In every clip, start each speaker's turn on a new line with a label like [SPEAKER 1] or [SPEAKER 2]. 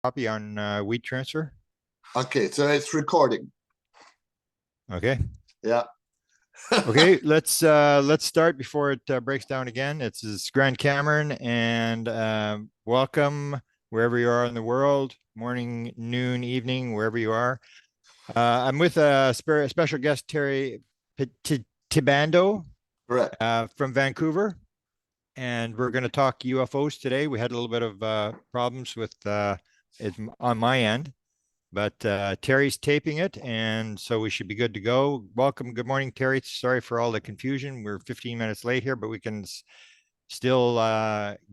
[SPEAKER 1] copy on wheat transfer?
[SPEAKER 2] Okay, so it's recording.
[SPEAKER 1] Okay.
[SPEAKER 2] Yeah.
[SPEAKER 1] Okay, let's start before it breaks down again. It's Grant Cameron, and welcome wherever you are in the world, morning, noon, evening, wherever you are. I'm with a special guest, Terry Tibando,
[SPEAKER 2] Correct.
[SPEAKER 1] from Vancouver, and we're going to talk UFOs today. We had a little bit of problems with it on my end, but Terry's taping it, and so we should be good to go. Welcome. Good morning, Terry. Sorry for all the confusion. We're 15 minutes late here, but we can still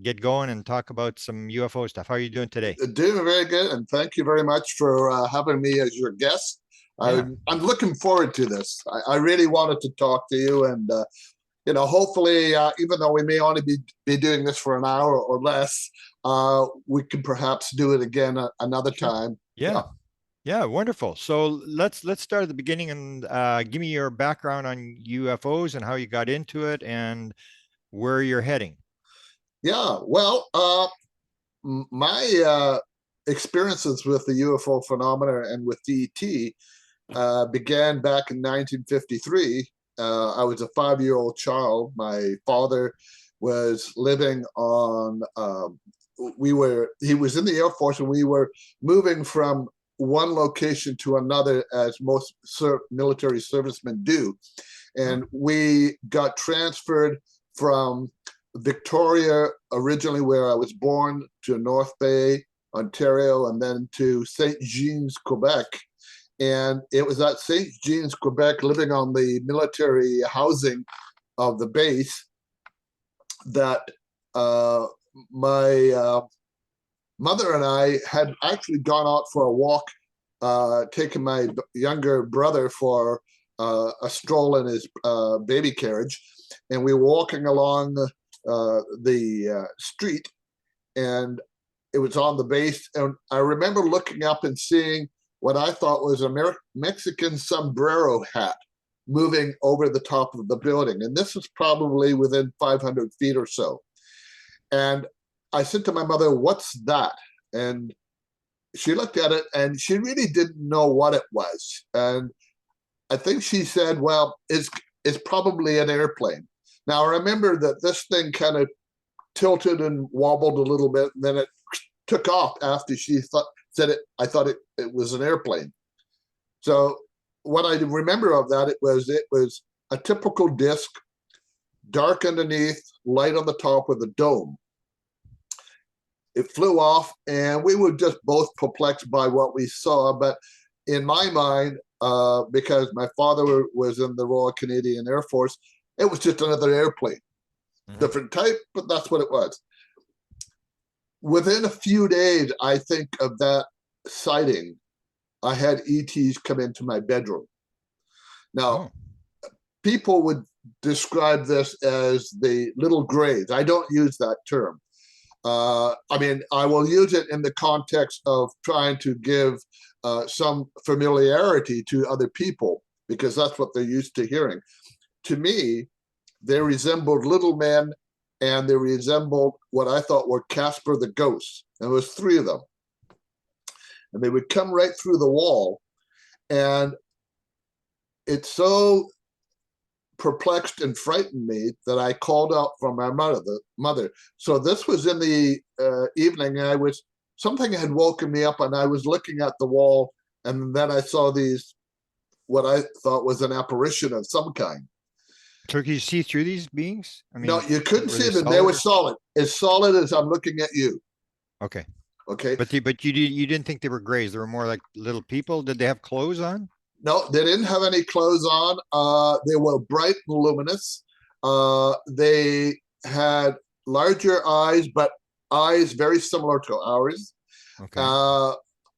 [SPEAKER 1] get going and talk about some UFO stuff. How are you doing today?
[SPEAKER 2] Doing very good, and thank you very much for having me as your guest.
[SPEAKER 1] Yeah.
[SPEAKER 2] I'm looking forward to this. I really wanted to talk to you, and hopefully, even though we may only be doing this for an hour or less, we can perhaps do it again another time.
[SPEAKER 1] Yeah. Yeah, wonderful. So let's start at the beginning and give me your background on UFOs and how you got into it and where you're heading.
[SPEAKER 2] Yeah, well, my experiences with the UFO phenomena and with ET began back in 1953. I was a 5-year-old child. My father was living on, he was in the Air Force, and we were moving from one location to another, as most military servicemen do. And we got transferred from Victoria, originally where I was born, to North Bay, Ontario, and then to St. Jean's, Quebec. And it was at St. Jean's, Quebec, living on the military housing of the base, that my mother and I had actually gone out for a walk, taking my younger brother for a stroll in his baby carriage. And we were walking along the street, and it was on the base. And I remember looking up and seeing what I thought was a Mexican sombrero hat moving over the top of the building. And this was probably within 500 feet or so. And I said to my mother, "What's that?" And she looked at it, and she really didn't know what it was. And I think she said, "Well, it's probably an airplane." Now, I remember that this thing kind of tilted and wobbled a little bit, and then it took off after she said it. I thought it was an airplane. So what I remember of that, it was a typical disc, dark underneath, light on the top with a dome. It flew off, and we were just both perplexed by what we saw. But in my mind, because my father was in the Royal Canadian Air Force, it was just another airplane. Different type, but that's what it was. Within a few days, I think, of that sighting, I had ETs come into my bedroom. Now, people would describe this as the little grays. I don't use that term. I mean, I will use it in the context of trying to give some familiarity to other people, because that's what they're used to hearing. To me, they resembled little men, and they resembled what I thought were Casper the Ghost. And there was 3 of them. And they would come right through the wall. And it so perplexed and frightened me that I called out for my mother. So this was in the evening, and something had woken me up, and I was looking at the wall, and then I saw these, what I thought was an apparition of some kind.
[SPEAKER 1] So could you see through these beings? I mean,
[SPEAKER 2] no, you couldn't see them. They were solid as I'm looking at you.
[SPEAKER 1] Okay.
[SPEAKER 2] Okay.
[SPEAKER 1] But you didn't think they were grays. They were more like little people. Did they have clothes on?
[SPEAKER 2] No, they didn't have any clothes on. They were bright and luminous. They had larger eyes, but eyes very similar to ours.
[SPEAKER 1] Okay.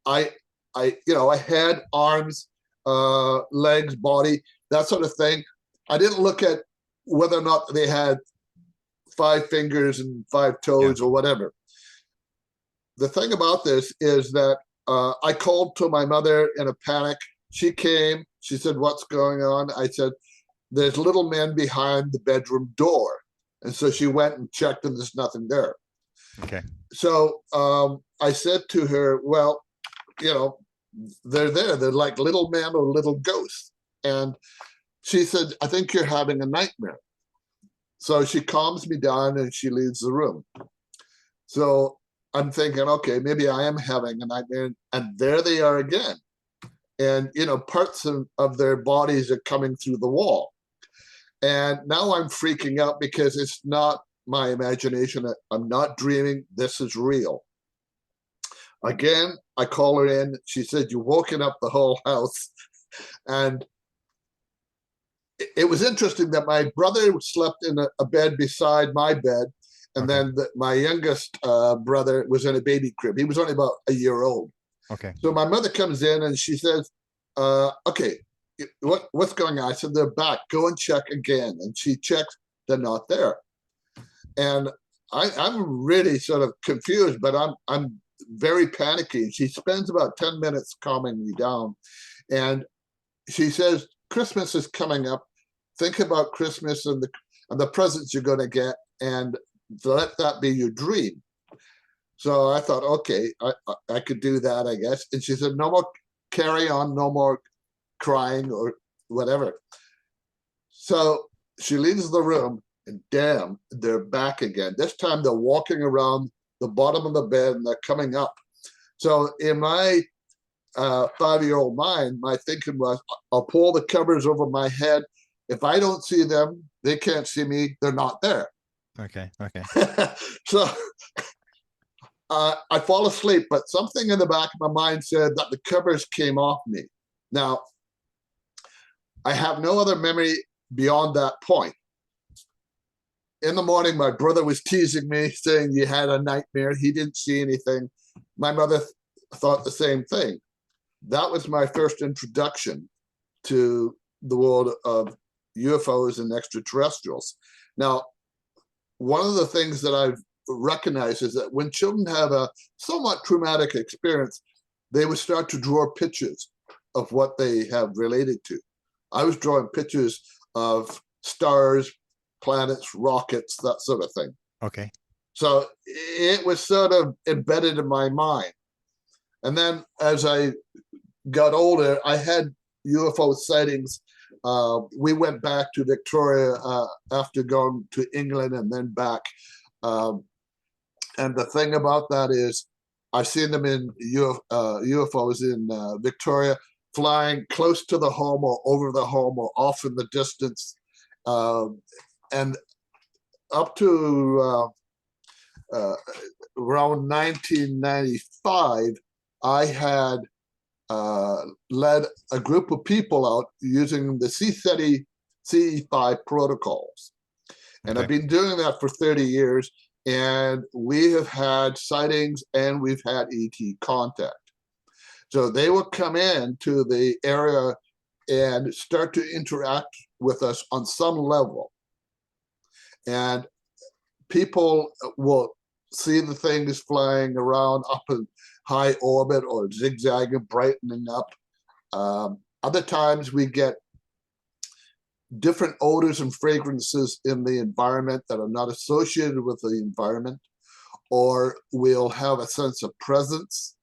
[SPEAKER 2] I had arms, legs, body, that sort of thing. I didn't look at whether or not they had 5 fingers and 5 toes or whatever. The thing about this is that I called to my mother in a panic. She came. She said, "What's going on?" I said, "There's little men behind the bedroom door." And so she went and checked, and there's nothing there.
[SPEAKER 1] Okay.
[SPEAKER 2] So I said to her, well, they're there. They're like little men or little ghosts. And she said, I think you're having a nightmare. So she calms me down and she leaves the room. So I'm thinking, okay, maybe I am having a nightmare. And there they are again. And, parts of their bodies are coming through the wall. And now I'm freaking out because it's not my imagination. I'm not dreaming. This is real. Again, I call her in. She said, you've woken up the whole house. And it was interesting that my brother slept in a bed beside my bed. And then my youngest brother was in a baby crib. He was only about a year old.
[SPEAKER 1] Okay.
[SPEAKER 2] So my mother comes in and she says, okay, what's going on? I said, they're back. Go and check again. And she checks, they're not there. And I'm really sort of confused, but I'm very panicky. She spends about 10 minutes calming me down. And she says, Christmas is coming up. Think about Christmas and the presents you're going to get, and let that be your dream. So I thought, okay, I could do that, I guess. And she said, no more carry on, no more crying or whatever. So she leaves the room, and damn, they're back again. This time they're walking around the bottom of the bed and they're coming up. So in my 5-year-old mind, my thinking was, I'll pull the covers over my head. If I don't see them, they can't see me. They're not there.
[SPEAKER 1] Okay.
[SPEAKER 2] So I fall asleep, but something in the back of my mind said that the covers came off me. Now, I have no other memory beyond that point. In the morning, my brother was teasing me, saying he had a nightmare. He didn't see anything. My mother thought the same thing. That was my first introduction to the world of UFOs and extraterrestrials. Now, one of the things that I've recognized is that when children have a somewhat traumatic experience, they would start to draw pictures of what they have related to. I was drawing pictures of stars, planets, rockets, that sort of thing.
[SPEAKER 1] Okay.
[SPEAKER 2] So it was sort of embedded in my mind. And then as I got older, I had UFO sightings. We went back to Victoria after going to England and then back. And the thing about that is I've seen them in UFOs in Victoria, flying close to the home or over the home or off in the distance. And up to around 1995, I had led a group of people out using the CSETI CE5 protocols. And I've been doing that for 30 years, and we have had sightings and we've had ET contact. So they will come in to the area and start to interact with us on some level. And people will see the things flying around up in high orbit or zigzagging, brightening up. Other times we get different odors and fragrances in the environment that are not associated with the environment, or we'll have a sense of presence.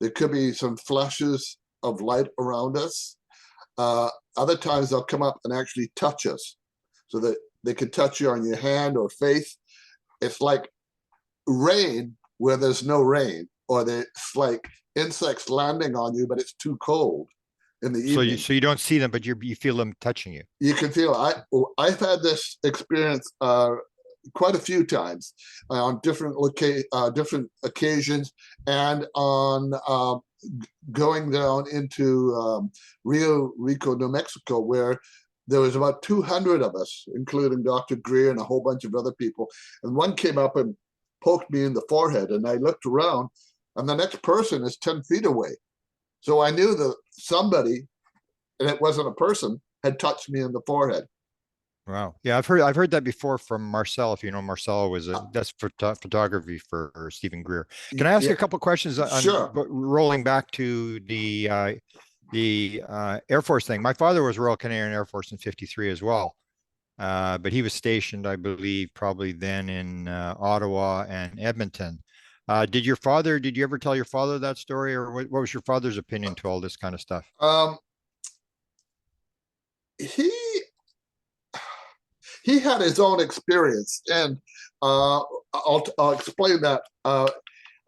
[SPEAKER 2] There could be some flashes of light around us. Other times they'll come up and actually touch us, so that they can touch you on your hand or face. It's like rain where there's no rain, or it's like insects landing on you, but it's too cold in the evening.
[SPEAKER 1] So you don't see them, but you feel them touching you.
[SPEAKER 2] You can feel it. I've had this experience quite a few times on different occasions, and on going down into Rio Rico, New Mexico, where there was about 200 of us, including Dr. Greer and a whole bunch of other people. And one came up and poked me in the forehead, and I looked around, and the next person is 10 feet away. So I knew that somebody, and it wasn't a person, had touched me in the forehead.
[SPEAKER 1] Wow. Yeah, I've heard that before from Marcel. If you know, Marcel was that's photography for Steven Greer. Can I ask you a couple of questions
[SPEAKER 2] Sure.
[SPEAKER 1] Rolling back to the Air Force thing? My father was Royal Canadian Air Force in '53 as well. but he was stationed, I believe, probably then in Ottawa and Edmonton. Did you ever tell your father that story, or what was your father's opinion to all this kind of stuff?
[SPEAKER 2] He had his own experience, and I'll explain that. I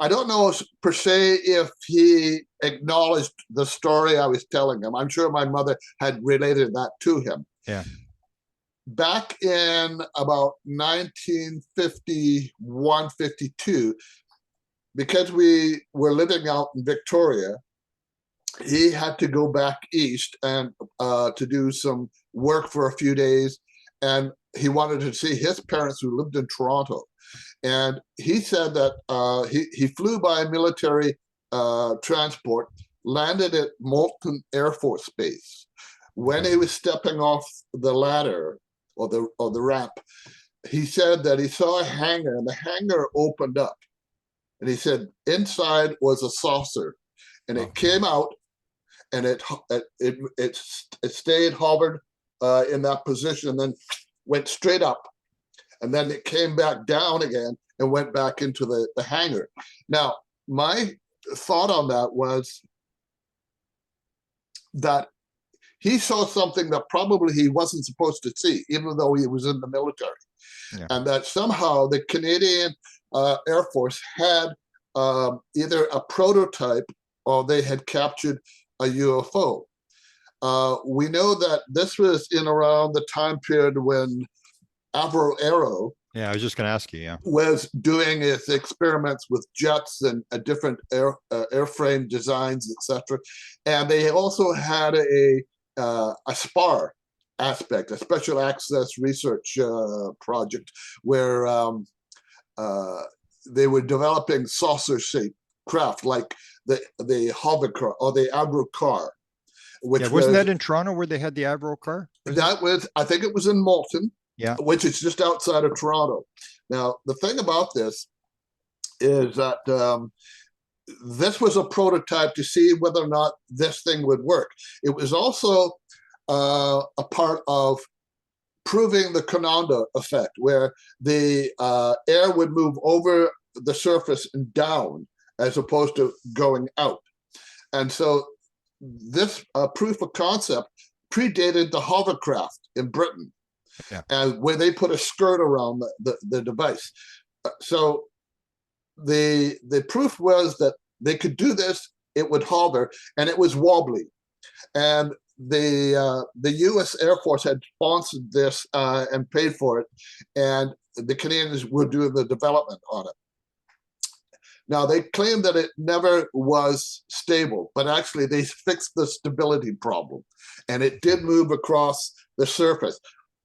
[SPEAKER 2] don't know per se if he acknowledged the story I was telling him. I'm sure my mother had related that to him.
[SPEAKER 1] Yeah.
[SPEAKER 2] Back in about 1951, 52, because we were living out in Victoria, he had to go back east and to do some work for a few days. And he wanted to see his parents who lived in Toronto. And he said that he flew by a military transport, landed at Moulton Air Force Base. When he was stepping off the ladder or the ramp, he said that he saw a hangar, and the hangar opened up. And he said inside was a saucer, and it came out, and it stayed hovered in that position, and then went straight up, and then it came back down again and went back into the hangar. Now, my thought on that was that he saw something that probably he wasn't supposed to see, even though he was in the military. Yeah. And that somehow the Canadian Air Force had either a prototype or they had captured a UFO. We know that this was in around the time period when APRO,
[SPEAKER 1] yeah, I was just going to ask you, yeah,
[SPEAKER 2] was doing its experiments with jets and different airframe designs, etc. And they also had a SPAR aspect, a special access research project, where they were developing saucer-shaped craft like the hovercar or the agro car.
[SPEAKER 1] Which wasn't that in Toronto where they had the agro car?
[SPEAKER 2] That was, I think it was in Moulton,
[SPEAKER 1] yeah,
[SPEAKER 2] which is just outside of Toronto. Now, the thing about this is that this was a prototype to see whether or not this thing would work. It was also a part of proving the Conan effect, where the air would move over the surface and down as opposed to going out. And so this proof of concept predated the hovercraft in Britain, yeah, and where they put a skirt around the device. So the proof was that they could do this, it would hover, and it was wobbly. And the U.S. Air Force had sponsored this and paid for it, and the Canadians were doing the development on it. Now, they claim that it never was stable, but actually they fixed the stability problem, and it did move across the surface,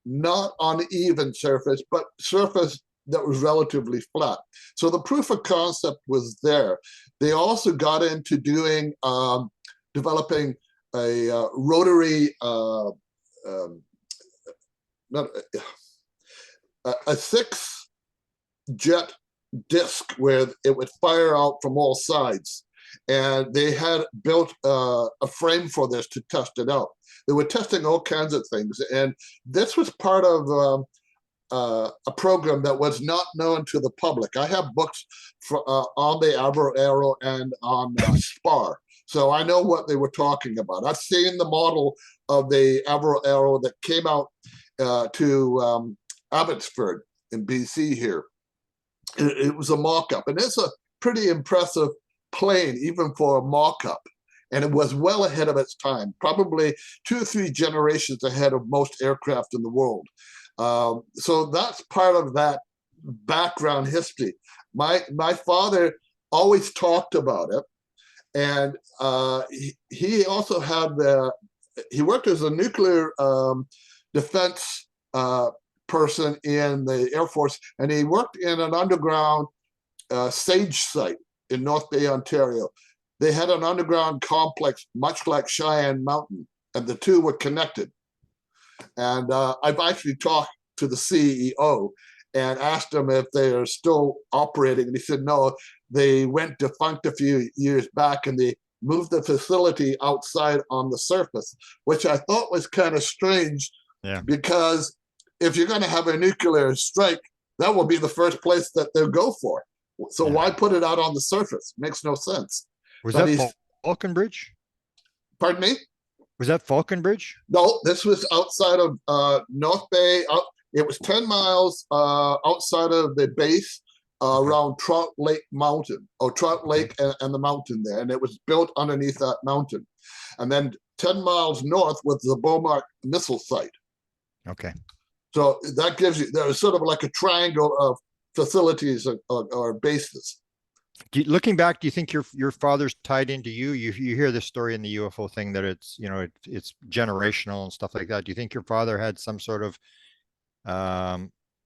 [SPEAKER 2] not on even surface, but surface that was relatively flat. So the proof of concept was there. They also got into doing, developing a rotary, a 6-jet disc where it would fire out from all sides. And they had built a frame for this to test it out. They were testing all kinds of things. And this was part of a program that was not known to the public. I have books on the Arrow and on SPAR. So I know what they were talking about. I've seen the model of the Arrow that came out to Abbotsford in BC here. It was a mock-up, and it's a pretty impressive plane, even for a mock-up. And it was well ahead of its time, probably 2 or 3 generations ahead of most aircraft in the world. So that's part of that background history. My father always talked about it, and he also had he worked as a nuclear defense person in the Air Force, and he worked in an underground SAGE site in North Bay, Ontario. They had an underground complex, much like Cheyenne Mountain, and the two were connected. And I've actually talked to the CEO and asked him if they are still operating. And he said, no, they went defunct a few years back, and they moved the facility outside on the surface, which I thought was kind of strange, yeah, because if you're going to have a nuclear strike, that will be the first place that they'll go for. So why put it out on the surface? Makes no sense.
[SPEAKER 1] Was that Falconbridge?
[SPEAKER 2] Pardon me?
[SPEAKER 1] Was that Falconbridge?
[SPEAKER 2] No, this was outside of North Bay. It was 10 miles outside of the base around Trout Lake Mountain, or Trout Lake and the mountain there. And it was built underneath that mountain. And then 10 miles north was the Beaumont missile site.
[SPEAKER 1] Okay.
[SPEAKER 2] So that gives you, there's sort of like a triangle of facilities or bases.
[SPEAKER 1] Looking back, do you think your father's tied into you? You hear this story in the UFO thing that it's, you know, it's generational and stuff like that. Do you think your father had some sort of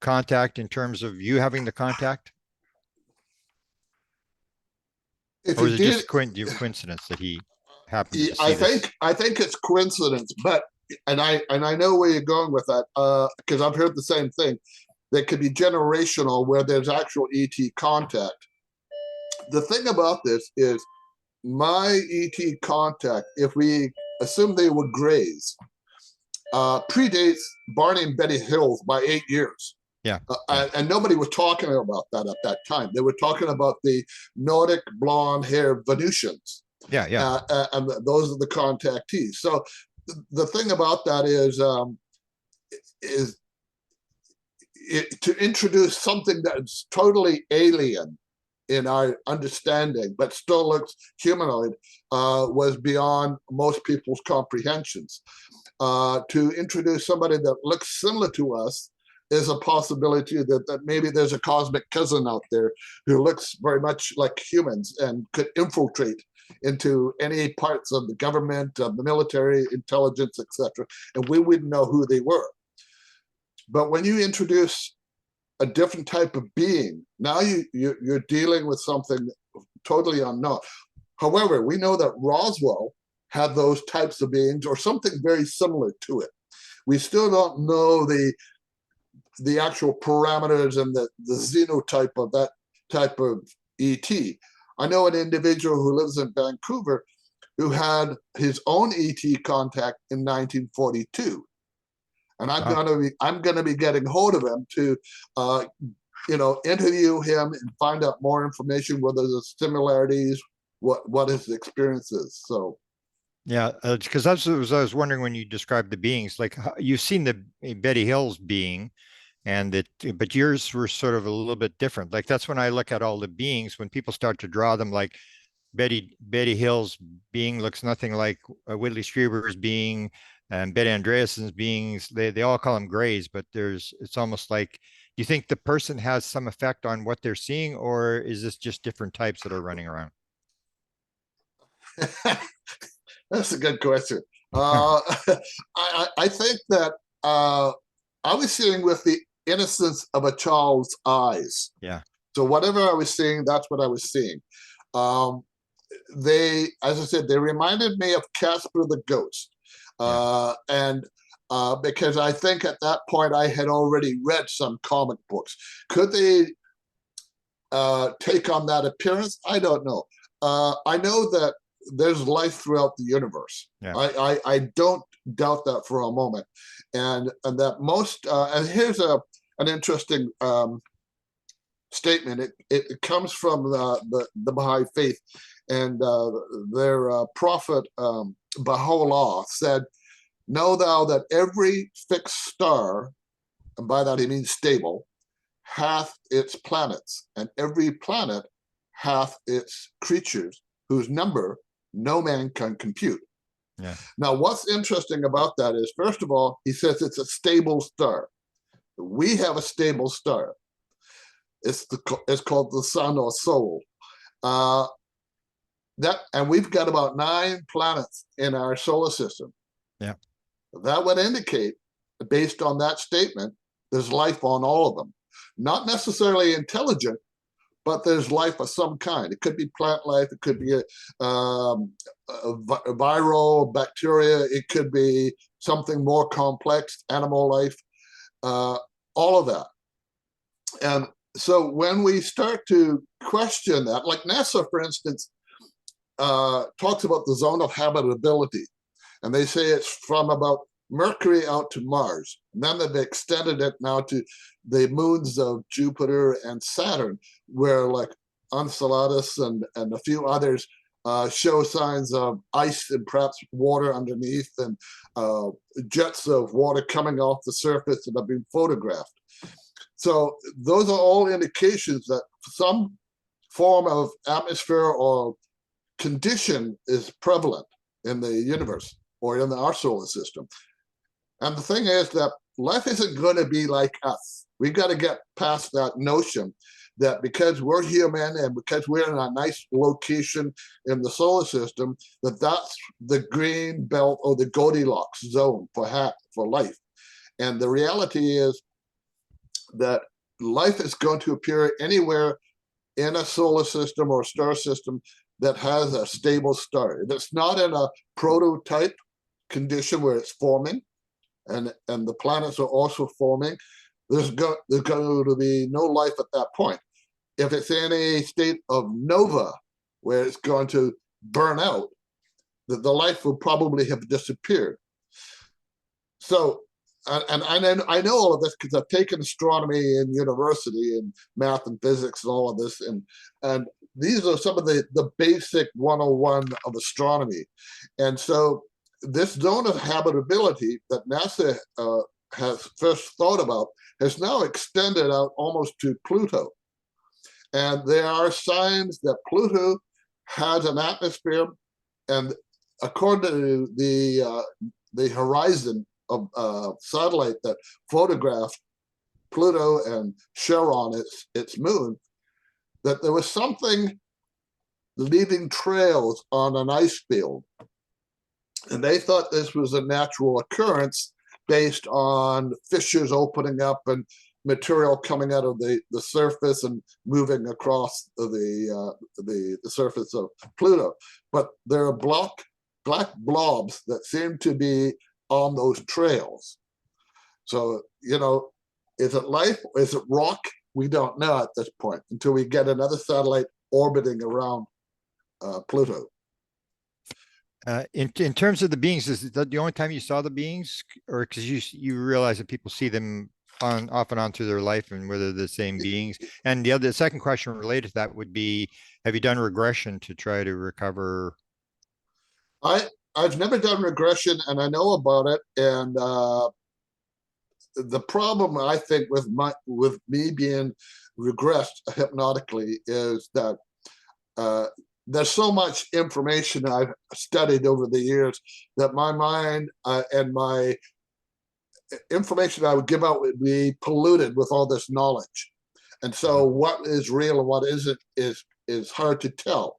[SPEAKER 1] contact in terms of you having the contact? Or is it just coincidence that he happened to see this?
[SPEAKER 2] I think it's coincidence, but and I know where you're going with that, because I've heard the same thing. That could be generational, where there's actual ET contact. The thing about this is my ET contact, if we assume they were Greys, predates Barney and Betty Hills by 8 years.
[SPEAKER 1] Yeah.
[SPEAKER 2] And nobody was talking about that at that time. They were talking about the Nordic blonde hair Venusians.
[SPEAKER 1] Yeah, yeah.
[SPEAKER 2] And those are the contactees. So the thing about that is to introduce something that's totally alien in our understanding, but still looks humanoid, was beyond most people's comprehensions. To introduce somebody that looks similar to us is a possibility that maybe there's a cosmic cousin out there who looks very much like humans and could infiltrate into any parts of the government, of the military, intelligence, etc., and we wouldn't know who they were. But when you introduce a different type of being, now you're dealing with something totally unknown. However, we know that Roswell had those types of beings or something very similar to it. We still don't know the actual parameters and the xenotype of that type of ET. I know an individual who lives in Vancouver who had his own ET contact in 1942. And I'm going to be getting hold of him to, interview him and find out more information, whether there's similarities, what his experience is. So,
[SPEAKER 1] yeah, because that's what I was wondering when you described the beings. Like you've seen the Betty Hills being, but yours were sort of a little bit different. Like that's when I look at all the beings, when people start to draw them, like Betty Hills being looks nothing like Whitley Strieber's being. And Betty Andreasen's beings, they all call them Greys, but it's almost like, do you think the person has some effect on what they're seeing, or is this just different types that are running around?
[SPEAKER 2] That's a good question. I think that I was seeing with the innocence of a child's eyes.
[SPEAKER 1] Yeah.
[SPEAKER 2] So whatever I was seeing, that's what I was seeing. They, as I said, they reminded me of Casper the Ghost. And because I think at that point I had already read some comic books. Could they take on that appearance? I don't know. I know that there's life throughout the universe.
[SPEAKER 1] Yeah.
[SPEAKER 2] I don't doubt that for a moment. And that most, and here's an interesting statement. It comes from the Baha'i faith, and their prophet Baha'u'llah said, "Know thou that every fixed star," and by that he means stable, "hath its planets, and every planet hath its creatures, whose number no man can compute."
[SPEAKER 1] Yeah.
[SPEAKER 2] Now, what's interesting about that is, first of all, he says it's a stable star. We have a stable star. It's called the sun or soul. And we've got about 9 planets in our solar system.
[SPEAKER 1] Yeah.
[SPEAKER 2] That would indicate, based on that statement, there's life on all of them. Not necessarily intelligent, but there's life of some kind. It could be plant life. It could be a viral bacteria. It could be something more complex, animal life, all of that. And so when we start to question that, like NASA, for instance, talks about the zone of habitability. And they say it's from about Mercury out to Mars. And then they've extended it now to the moons of Jupiter and Saturn, where like Enceladus and a few others show signs of ice and perhaps water underneath, and jets of water coming off the surface that have been photographed. So those are all indications that some form of atmosphere or condition is prevalent in the universe or in our solar system. And the thing is that life isn't going to be like us. We've got to get past that notion that because we're human and because we're in a nice location in the solar system, that's the green belt or the Goldilocks zone for life. And the reality is that life is going to appear anywhere in a solar system or star system that has a stable star. If it's not in a prototype condition where it's forming, and the planets are also forming, there's going to be no life at that point. If it's in a state of nova, where it's going to burn out, the life will probably have disappeared. So, and I know all of this because I've taken astronomy in university and math and physics and all of this, and these are some of the basic 101 of astronomy. And so this zone of habitability that NASA has first thought about has now extended out almost to Pluto. And there are signs that Pluto has an atmosphere, and according to the horizon of satellite that photographed Pluto and Charon, its moon, that there was something leaving trails on an ice field. And they thought this was a natural occurrence based on fissures opening up and material coming out of the surface and moving across the surface of Pluto. But there are black blobs that seem to be on those trails. So, is it life? Is it rock? We don't know at this point until we get another satellite orbiting around Pluto.
[SPEAKER 1] In terms of the beings, is that the only time you saw the beings, or because you realize that people see them off and on through their life, and whether they're the same beings? And the second question related to that would be, have you done regression to try to recover?
[SPEAKER 2] I've never done regression, and I know about it. And the problem I think with me being regressed hypnotically is that there's so much information I've studied over the years that my mind and my information I would give out would be polluted with all this knowledge. And so what is real and what isn't is hard to tell.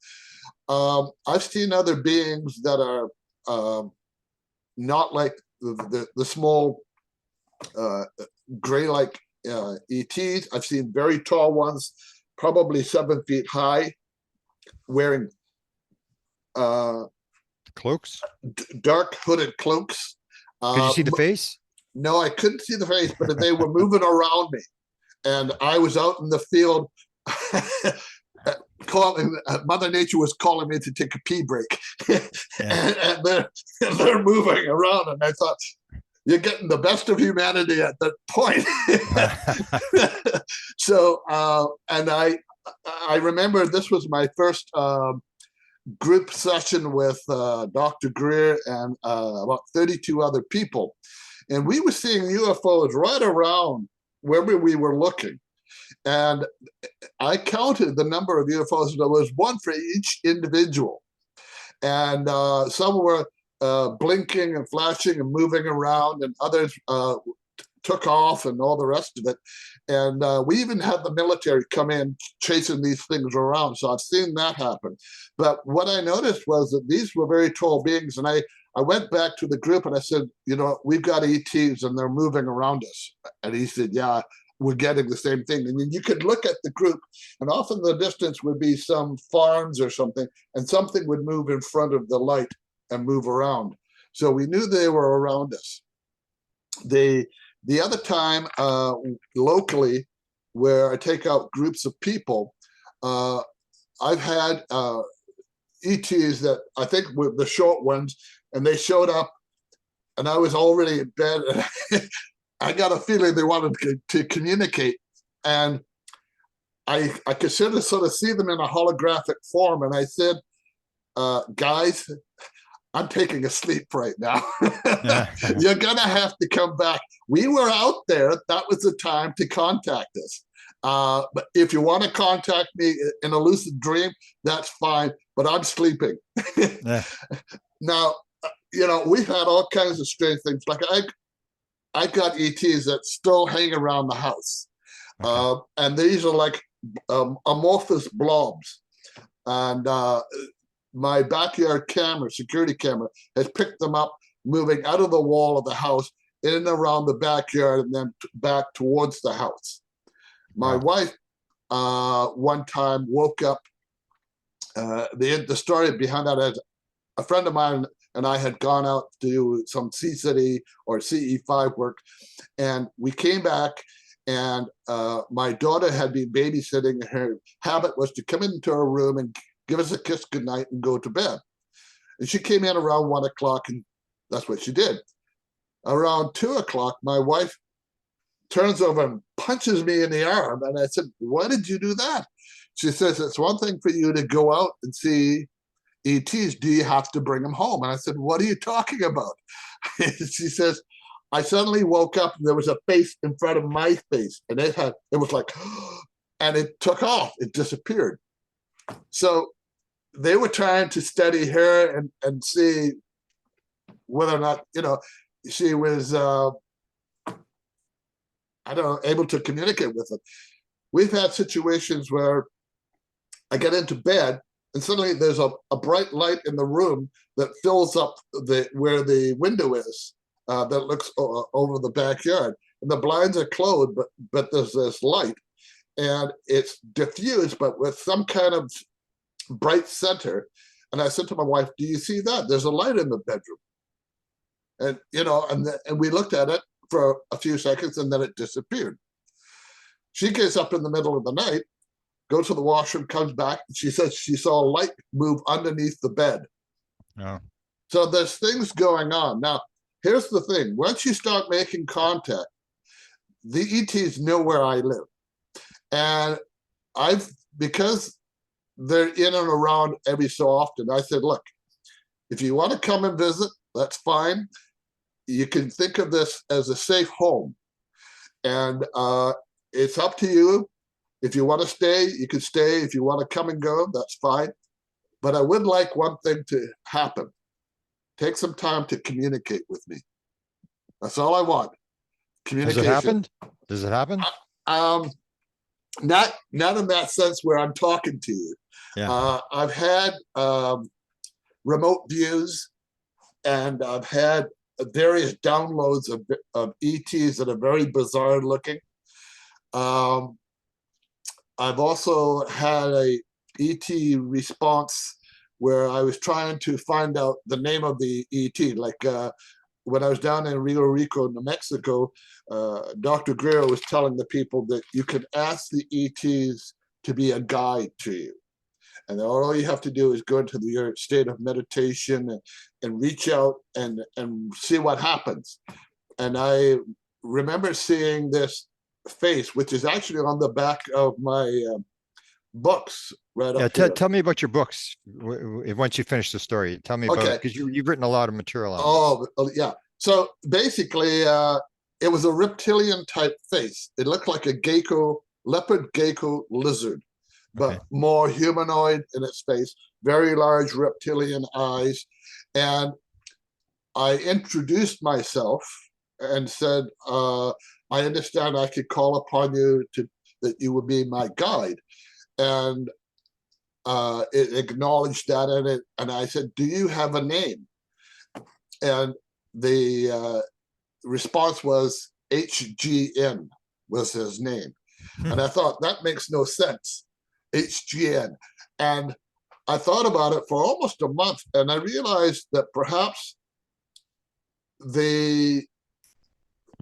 [SPEAKER 2] I've seen other beings that are not like the small gray-like ETs. I've seen very tall ones, probably 7 feet high, wearing
[SPEAKER 1] cloaks,
[SPEAKER 2] dark hooded cloaks.
[SPEAKER 1] Could you see the face?
[SPEAKER 2] No, I couldn't see the face, but they were moving around me, and I was out in the field. Mother Nature was calling me to take a pee break. and they're moving around, and I thought, you're getting the best of humanity at that point. So, and I remember this was my first group session with Dr. Greer and about 32 other people. And we were seeing UFOs right around wherever we were looking. And I counted the number of UFOs, and there was one for each individual. And some were blinking and flashing and moving around, and others took off and all the rest of it. And we even had the military come in chasing these things around. So I've seen that happen. But what I noticed was that these were very tall beings. And I went back to the group and I said, we've got ETs and they're moving around us. And he said, yeah, we're getting the same thing. And then you could look at the group, and often the distance would be some farms or something, and something would move in front of the light and move around. So we knew they were around us. The other time locally, where I take out groups of people, I've had ETs that I think were the short ones, and they showed up and I was already in bed, and I got a feeling they wanted to communicate, and I could sort of see them in a holographic form, and I said, guys, I'm taking a sleep right now. You're gonna have to come back. We were out there. That was the time to contact us. But if you want to contact me in a lucid dream, that's fine. But I'm sleeping. Now, we've had all kinds of strange things. Like I got ETs that still hang around the house, and these are like amorphous blobs, and my backyard camera, security camera, has picked them up, moving out of the wall of the house, in and around the backyard, and then back towards the house. My wife one time woke up. The story behind that is a friend of mine and I had gone out to do some CSETI or CE5 work, and we came back, and my daughter had been babysitting. Her habit was to come into her room and give us a kiss goodnight and go to bed. And she came in around 1 o'clock, and that's what she did. Around 2 o'clock, my wife turns over and punches me in the arm. And I said, why did you do that? She says, it's one thing for you to go out and see ETs. Do you have to bring them home? And I said, what are you talking about? She says, I suddenly woke up and there was a face in front of my face. And it was like, and it took off. It disappeared. So they were trying to study her and see whether or not, she was, able to communicate with them. We've had situations where I get into bed and suddenly there's a bright light in the room that fills up where the window is that looks over the backyard. And the blinds are closed, but there's this light. And it's diffused, but with some kind of bright center. And I said to my wife, do you see that? There's a light in the bedroom. And, and we looked at it for a few seconds, and then it disappeared. She gets up in the middle of the night, goes to the washroom, comes back, and she says she saw a light move underneath the bed.
[SPEAKER 1] Oh. So
[SPEAKER 2] there's things going on. Now, here's the thing. Once you start making contact, the ETs know where I live. And because they're in and around every so often, I said, look, if you want to come and visit, that's fine. You can think of this as a safe home. And it's up to you. If you want to stay, you can stay. If you want to come and go, that's fine. But I would like one thing to happen. Take some time to communicate with me. That's all I want. Communication.
[SPEAKER 1] Does it happen?
[SPEAKER 2] Not in that sense where I'm talking to you.
[SPEAKER 1] Yeah.
[SPEAKER 2] I've had remote views, and I've had various downloads of ETs that are very bizarre looking. I've also had a ET response where I was trying to find out the name of the ET. Like when I was down in Rio Rico, New Mexico, Dr. Greer was telling the people that you can ask the ETs to be a guide to you. And all you have to do is go into your state of meditation and reach out and see what happens. And I remember seeing this face, which is actually on the back of my books right up here.
[SPEAKER 1] Tell me about your books. Once you finish the story, tell me about it, because you've written a lot of material on this.
[SPEAKER 2] Yeah. So basically, it was a reptilian type face. It looked like a leopard gecko lizard, but more humanoid in its face, very large reptilian eyes. And I introduced myself and said, I understand I could call upon you that you would be my guide. And it acknowledged that, and I said, do you have a name? And the response was HGN was his name. And I thought, that makes no sense, HGN. And I thought about it for almost a month, and I realized that perhaps the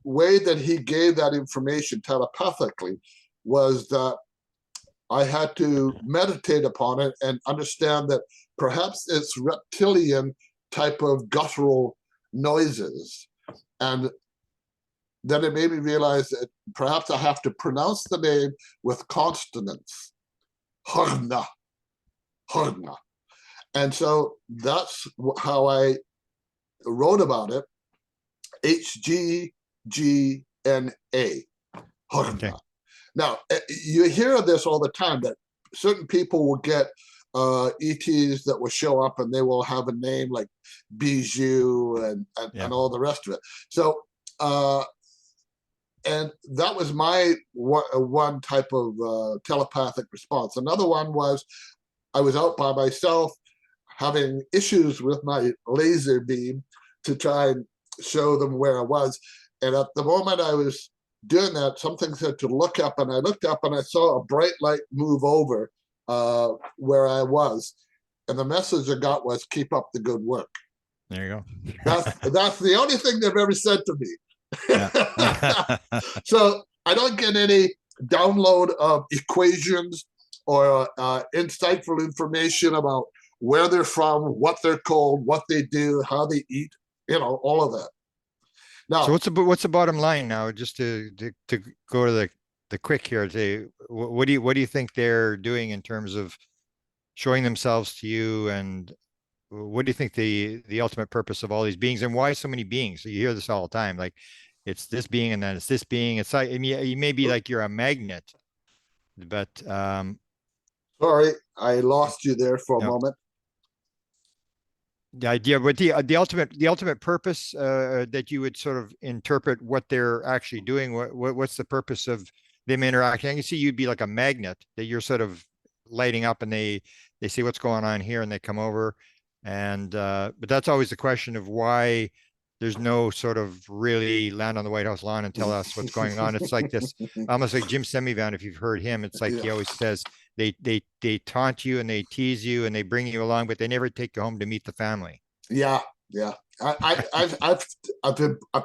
[SPEAKER 2] way that he gave that information telepathically was that I had to meditate upon it and understand that perhaps it's reptilian type of guttural noises. And then it made me realize that perhaps I have to pronounce the name with consonants. Hogna, Hogna. And so that's how I wrote about it. HGGNA. Hogna. Okay. Now, you hear this all the time, that certain people will get ETs that will show up and they will have a name like Bijou and all the rest of it. So, and that was my one type of telepathic response. Another one was I was out by myself having issues with my laser beam to try and show them where I was. And at the moment I was doing that, something said to look up, and I looked up and I saw a bright light move over where I was. And the message I got was, keep up the good work.
[SPEAKER 1] There you
[SPEAKER 2] go. That's the only thing they've ever said to me. Yeah. So I don't get any download of equations or insightful information about where they're from, what they're called, what they do, how they eat, all of that. Now,
[SPEAKER 1] so what's the bottom line now? Just to go to the quick here, what do you think they're doing in terms of showing themselves to you, and what do you think the ultimate purpose of all these beings, and why so many beings? So you hear this all the time, like it's this being and then it's this being. It's like, I mean, you may be like you're a magnet, but
[SPEAKER 2] sorry, I lost you there for a moment.
[SPEAKER 1] The idea, but the ultimate purpose that you would sort of interpret what they're actually doing. What's the purpose of them interacting? I can see you'd be like a magnet that you're sort of lighting up, and they see what's going on here, and they come over. And but that's always the question of why there's no sort of really land on the White House lawn and tell us what's going on. It's like this, almost like Jim Semivan, if you've heard him. It's like he always says they taunt you and they tease you and they bring you along, but they never take you home to meet the family.
[SPEAKER 2] Yeah. I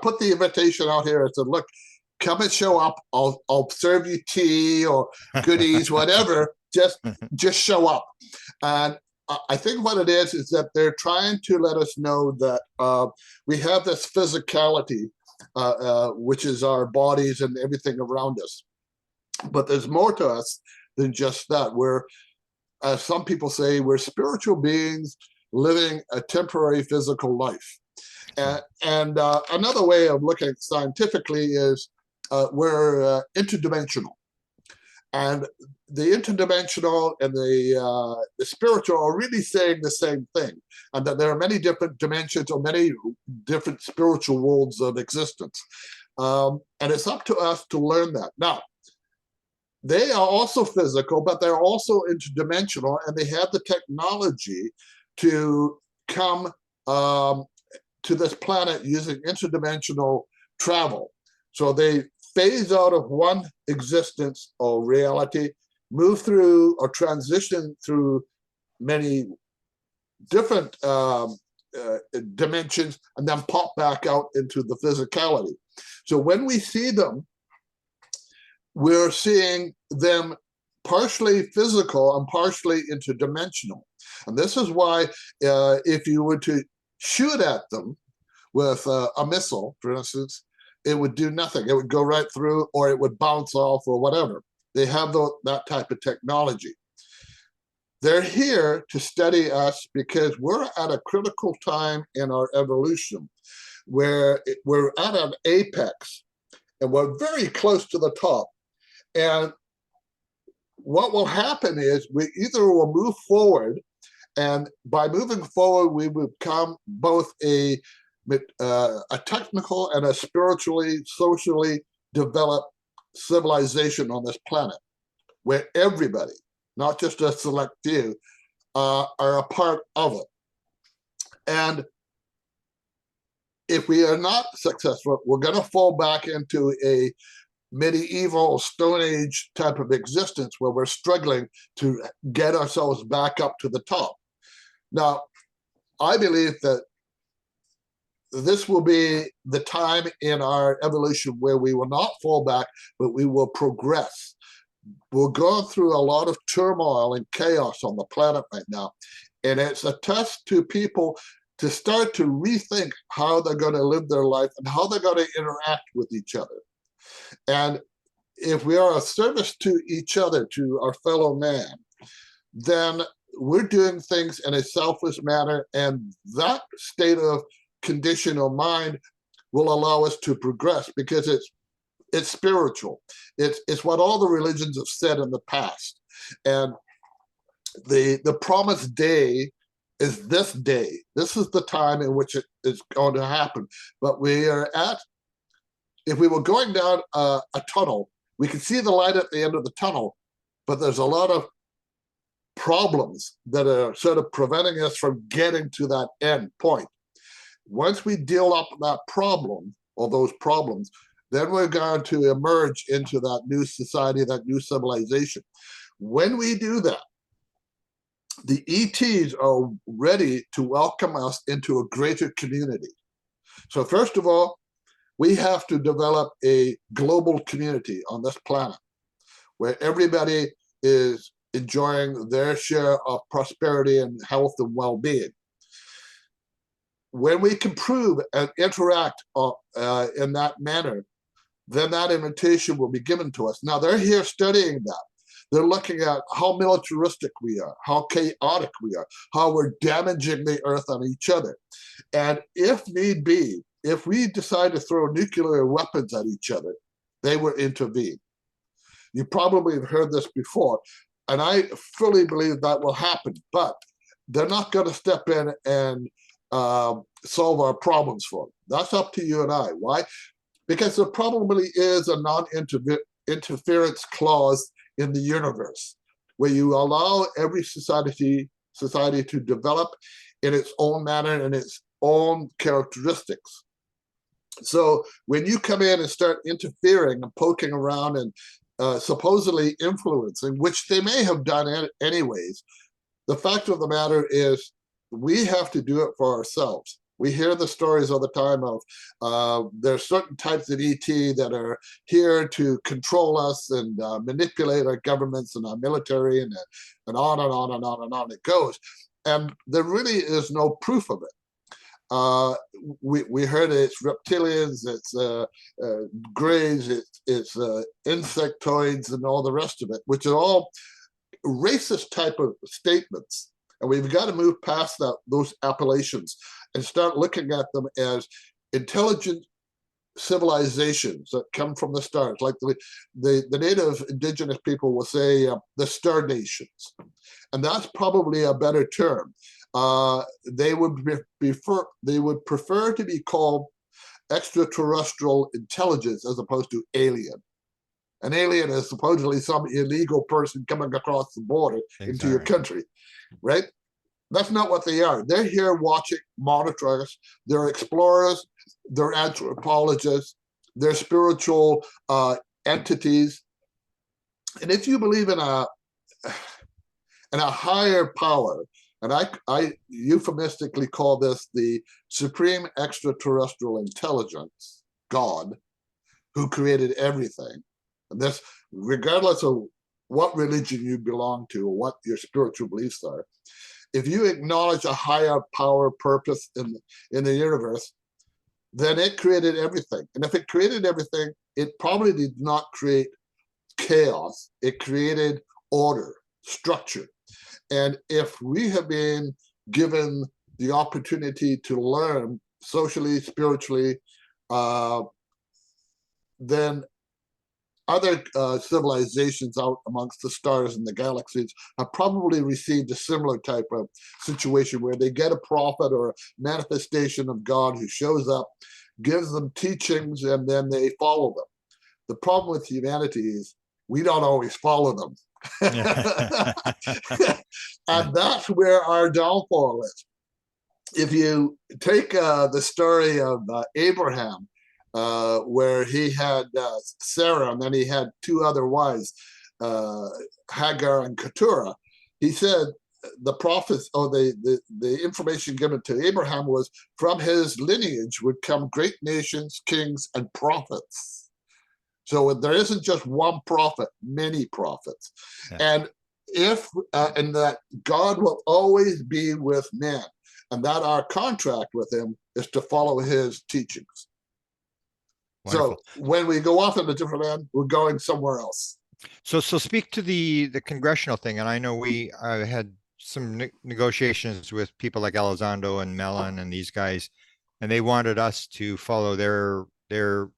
[SPEAKER 2] put the invitation out here and said, look, come and show up. I'll serve you tea or goodies, whatever. Just show up. And I think what it is that they're trying to let us know that we have this physicality, which is our bodies and everything around us. But there's more to us than just that. We're, as some people say, we're spiritual beings living a temporary physical life. And another way of looking scientifically is we're interdimensional. And the interdimensional and the spiritual are really saying the same thing, and that there are many different dimensions or many different spiritual worlds of existence. And it's up to us to learn that. Now, they are also physical, but they're also interdimensional, and they have the technology to come to this planet using interdimensional travel. So they phase out of one existence or reality, move through or transition through many different dimensions, and then pop back out into the physicality. So when we see them, we're seeing them partially physical and partially interdimensional. And this is why if you were to shoot at them with a missile, for instance, it would do nothing. It would go right through, or it would bounce off, or whatever. They have that type of technology. They're here to study us because we're at a critical time in our evolution where we're at an apex and we're very close to the top. And what will happen is we either will move forward, and by moving forward, we will become both a technical and a spiritually, socially developed civilization on this planet, where everybody, not just a select few, are a part of it. And if we are not successful, we're going to fall back into a medieval Stone Age type of existence where we're struggling to get ourselves back up to the top. Now, I believe that this will be the time in our evolution where we will not fall back, but we will progress. We're going through a lot of turmoil and chaos on the planet right now. And it's a test to people to start to rethink how they're going to live their life and how they're going to interact with each other. And if we are of service to each other, to our fellow man, then we're doing things in a selfless manner, and that state of condition of mind will allow us to progress, because it's spiritual. It's what all the religions have said in the past. And the promised day is this day. This is the time in which it is going to happen. But if we were going down a tunnel, we could see the light at the end of the tunnel, but there's a lot of problems that are sort of preventing us from getting to that end point. Once we deal up that problem, or those problems, then we're going to emerge into that new society, that new civilization. When we do that, the ETs are ready to welcome us into a greater community. So first of all, we have to develop a global community on this planet where everybody is enjoying their share of prosperity and health and well-being. When we can prove and interact in that manner, then that invitation will be given to us. Now, they're here studying that. They're looking at how militaristic we are, how chaotic we are, how we're damaging the earth on each other. And if need be, if we decide to throw nuclear weapons at each other, they will intervene. You probably have heard this before, and I fully believe that will happen, but they're not going to step in and solve our problems for them. That's up to you and I. Why? Because there probably is a non-interference clause in the universe where you allow every society to develop in its own manner and its own characteristics. So when you come in and start interfering and poking around and supposedly influencing, which they may have done anyways, the fact of the matter is we have to do it for ourselves. We hear the stories all the time of there's certain types of ET that are here to control us and manipulate our governments and our military, and on and on and on and on it goes. And there really is no proof of it. We heard it's reptilians, it's greys, it's insectoids, and all the rest of it, which are all racist type of statements. And we've got to move past those appellations and start looking at them as intelligent civilizations that come from the stars. Like the native indigenous people will say the star nations. And that's probably a better term. They would prefer to be called extraterrestrial intelligence as opposed to alien. An alien is supposedly some illegal person coming across the border into your country, right? That's not what they are. They're here watching, monitoring us. They're explorers, they're anthropologists, they're spiritual entities. And if you believe in a higher power, and I euphemistically call this the supreme extraterrestrial intelligence, God, who created everything. And this, regardless of what religion you belong to or what your spiritual beliefs are, if you acknowledge a higher power purpose in the universe, then it created everything. And if it created everything, it probably did not create chaos. It created order, structure. And if we have been given the opportunity to learn socially, spiritually, then other civilizations out amongst the stars and the galaxies have probably received a similar type of situation where they get a prophet or a manifestation of God who shows up, gives them teachings, and then they follow them. The problem with humanity is we don't always follow them. And that's where our downfall is. If you take the story of Abraham, where he had Sarah, and then he had two other wives, Hagar and Keturah. He said the prophets, or the information given to Abraham was from his lineage would come great nations, kings, and prophets. So there isn't just one prophet, many prophets. Yeah. And and that God will always be with men. and that our contract with him is to follow his teachings.
[SPEAKER 1] Wonderful.
[SPEAKER 2] So when we go off on a different end, we're going somewhere else.
[SPEAKER 1] So speak to the congressional thing, and I know we had some negotiations with people like Elizondo and Mellon and these guys, and they wanted us to follow their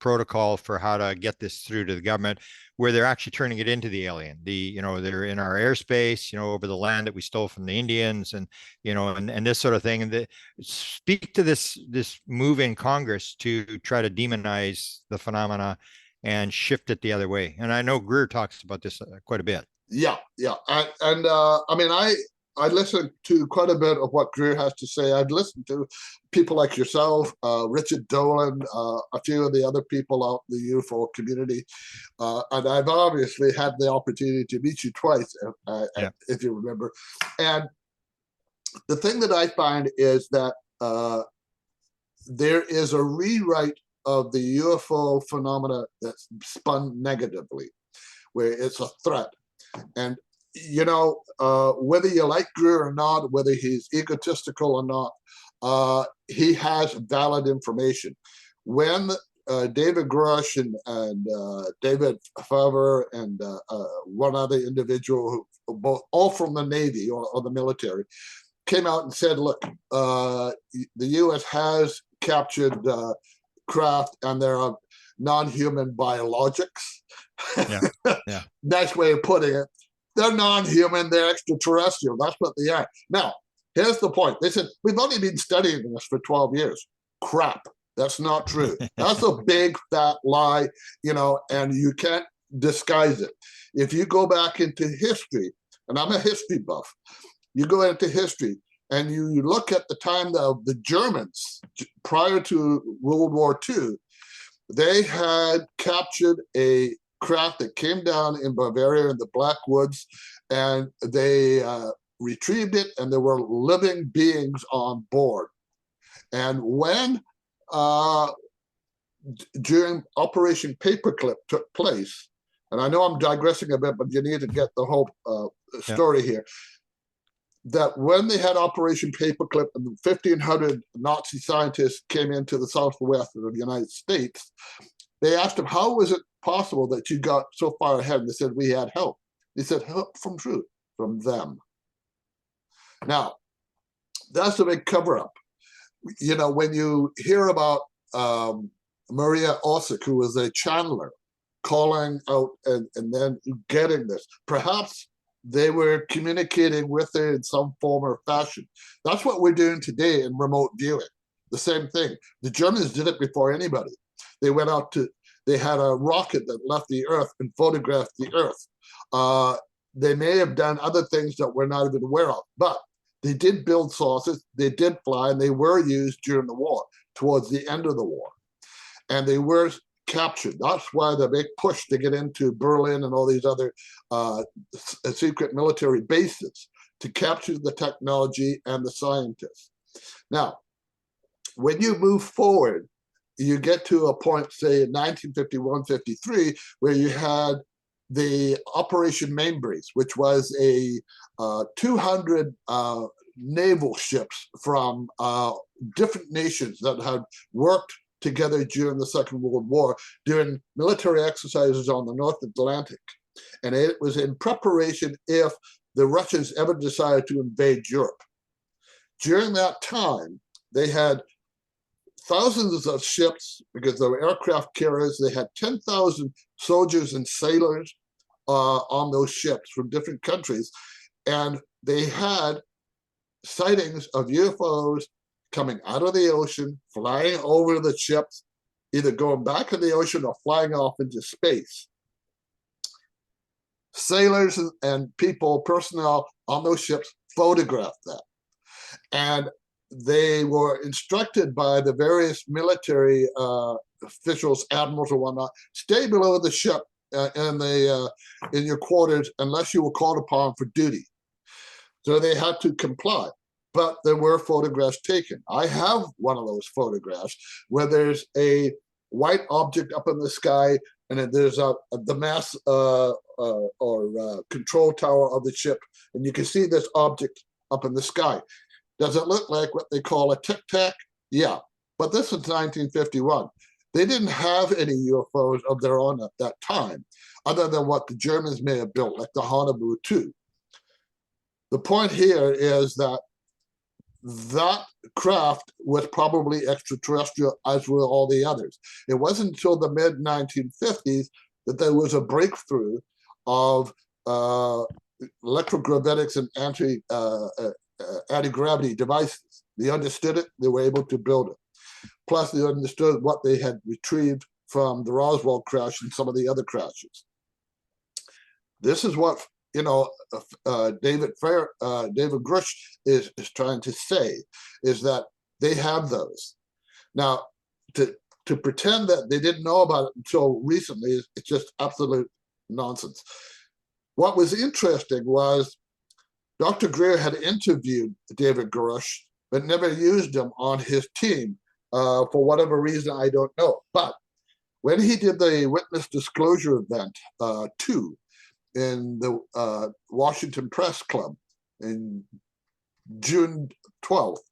[SPEAKER 1] protocol for how to get this through to the government, where they're actually turning it into the alien. They're in our airspace, over the land that we stole from the Indians, and and this sort of thing. And speak to this move in Congress to try to demonize the phenomena and shift it the other way. And I know Greer talks about this quite a bit.
[SPEAKER 2] Yeah. I listened to quite a bit of what Greer has to say. I'd listened to people like yourself, Richard Dolan, a few of the other people out in the UFO community. And I've obviously had the opportunity to meet you twice, if you remember. And the thing that I find is that there is a rewrite of the UFO phenomena that's spun negatively, where it's a threat. And whether you like Greer or not, whether he's egotistical or not, he has valid information. When David Grush and David Webre and one other individual, all from the Navy or the military, came out and said, look, the U.S. has captured craft and there are non-human biologics. Yeah. Nice way of putting it. They're non-human, they're extraterrestrial. That's what they are. Now, here's the point. They said, we've only been studying this for 12 years. Crap. That's not true. That's a big, fat lie, and you can't disguise it. If you go back into history, and I'm a history buff, you go into history and you look at the time of the Germans prior to World War II, they had captured a craft that came down in Bavaria in the Black Woods, and they retrieved it, and there were living beings on board. And when during Operation Paperclip took place, and I know I'm digressing a bit, but you need to get the whole story here, that when they had Operation Paperclip and 1,500 Nazi scientists came into the southwest of the United States, they asked them, how was it possible that you got so far ahead? And they said, we had help. They said, help from truth, from them. Now, that's a big cover-up. When you hear about Maria Osick, who was a channeler, calling out and then getting this, perhaps they were communicating with her in some form or fashion. That's what we're doing today in remote viewing. The same thing. The Germans did it before anybody. They went out they had a rocket that left the Earth and photographed the Earth. They may have done other things that we're not even aware of, but they did build saucers, they did fly, and they were used during the war, towards the end of the war. And they were captured. That's why the big push to get into Berlin and all these other secret military bases, to capture the technology and the scientists. Now, when you move forward, you get to a point, say, in 1951-53, where you had the Operation Mainbrace, which was a 200 naval ships from different nations that had worked together during the Second World War, doing military exercises on the North Atlantic. And it was in preparation if the Russians ever decided to invade Europe. During that time, they had thousands of ships, because they were aircraft carriers. They had 10,000 soldiers and sailors on those ships from different countries. And they had sightings of UFOs coming out of the ocean, flying over the ships, either going back in the ocean or flying off into space. Sailors and people, personnel on those ships photographed that. And they were instructed by the various military officials, admirals or whatnot, stay below the ship in your quarters unless you were called upon for duty. So they had to comply. But there were photographs taken. I have one of those photographs where there's a white object up in the sky, and then there's the mass or control tower of the ship, and you can see this object up in the sky. Does it look like what they call a Tic Tac? Yeah, but this is 1951. They didn't have any UFOs of their own at that time, other than what the Germans may have built, like the Haunebu 2. The point here is that that craft was probably extraterrestrial, as were all the others. It wasn't until the mid-1950s that there was a breakthrough of electrogravitics and anti-gravity devices. They understood it, they were able to build it. Plus, they understood what they had retrieved from the Roswell crash and some of the other crashes. This is what David Grush is trying to say, is that they have those. Now, to pretend that they didn't know about it until recently, it's just absolute nonsense. What was interesting was Dr. Greer had interviewed David Grush, but never used him on his team for whatever reason, I don't know. But when he did the witness disclosure event 2 in the Washington Press Club in June 12th,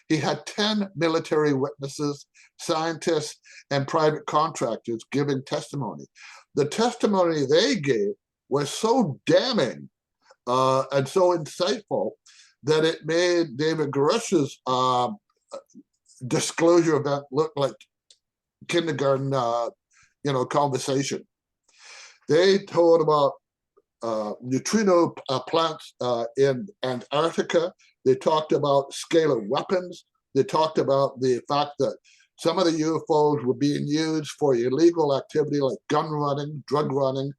[SPEAKER 2] he had 10 military witnesses, scientists, and private contractors giving testimony. The testimony they gave was so damning and so insightful that it made David Grush's disclosure event look like kindergarten, conversation. They told about neutrino plants in Antarctica. They talked about scalar weapons. They talked about the fact that some of the UFOs were being used for illegal activity like gun running, drug running,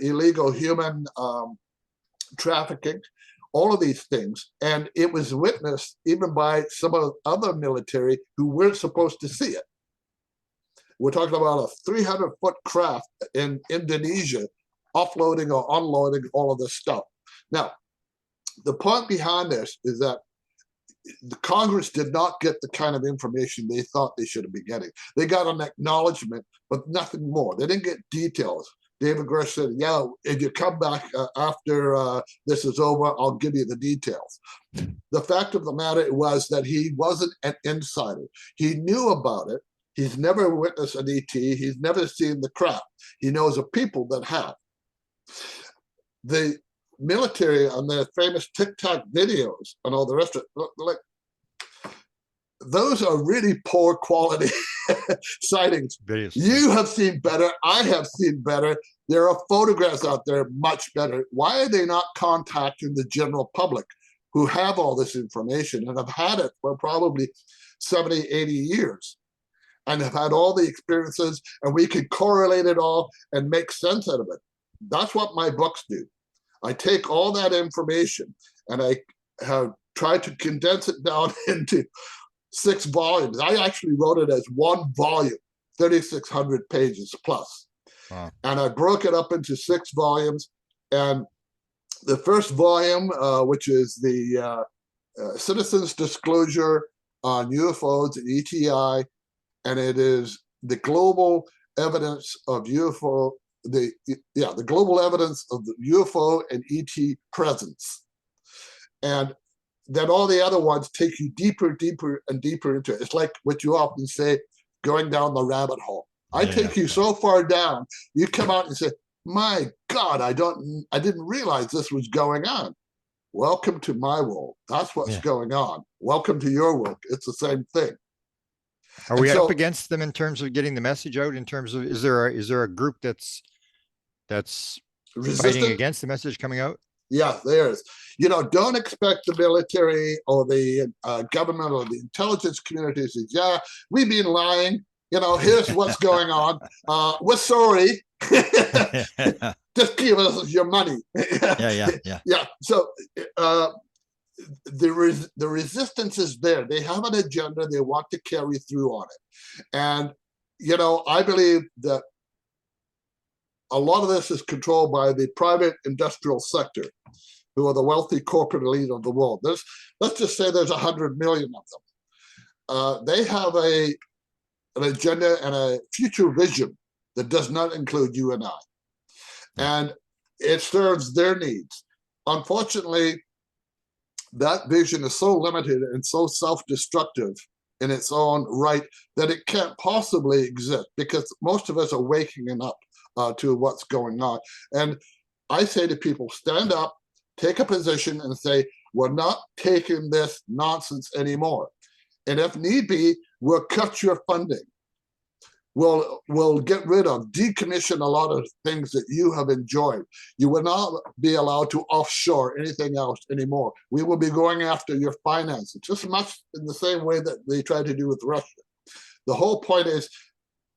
[SPEAKER 2] illegal human trafficking, all of these things. And it was witnessed even by some of the other military who weren't supposed to see it. We're talking about a 300-foot craft in Indonesia offloading or unloading all of this stuff. Now, the point behind this is that the Congress did not get the kind of information they thought they should have been getting. They got an acknowledgement, but nothing more. They didn't get details. David Grush said, yeah, if you come back after this is over, I'll give you the details. The fact of the matter was that he wasn't an insider. He knew about it. He's never witnessed an ET. He's never seen the craft. He knows of people that have. The military on their famous TikTok videos and all the rest of it, like, those are really poor quality sightings. Videos. You have seen better. I have seen better. There are photographs out there much better. Why are they not contacting the general public who have all this information and have had it for probably 70, 80 years and have had all the experiences, and we can correlate it all and make sense out of it? That's what my books do. I take all that information and I have tried to condense it down into 6 volumes. I actually wrote it as 1 volume, 3,600 pages plus. Wow. And I broke it up into 6 volumes. And the first volume, which is the Citizens Disclosure on UFOs and ETI, and it is the global evidence of UFO, the global evidence of the UFO and ET presence. And then all the other ones take you deeper, deeper, and deeper into it. It's like what you often say, going down the rabbit hole. I take you so far down, you come out and say, my God, I didn't realize this was going on. Welcome to my world. That's what's going on. Welcome to your world. It's the same thing.
[SPEAKER 1] Are we up against them in terms of getting the message out? In terms of, is there a group that's resistant? Fighting against the message coming out?
[SPEAKER 2] Yeah, there is. Don't expect the military or the government or the intelligence community to say, yeah, we've been lying. Here's what's going on. We're sorry. Just give us your money. Yeah. So the resistance is there. They have an agenda. They want to carry through on it. And, I believe that a lot of this is controlled by the private industrial sector, who are the wealthy corporate elite of the world. Let's just say there's 100 million of them. They have an agenda and a future vision that does not include you and I. And it serves their needs. Unfortunately, that vision is so limited and so self-destructive in its own right that it can't possibly exist, because most of us are waking up to what's going on. And I say to people, stand up, take a position and say, we're not taking this nonsense anymore. And if need be, we'll cut your funding. We'll get rid of, decommission a lot of things that you have enjoyed. You will not be allowed to offshore anything else anymore. We will be going after your finances, just much in the same way that they tried to do with Russia. The whole point is,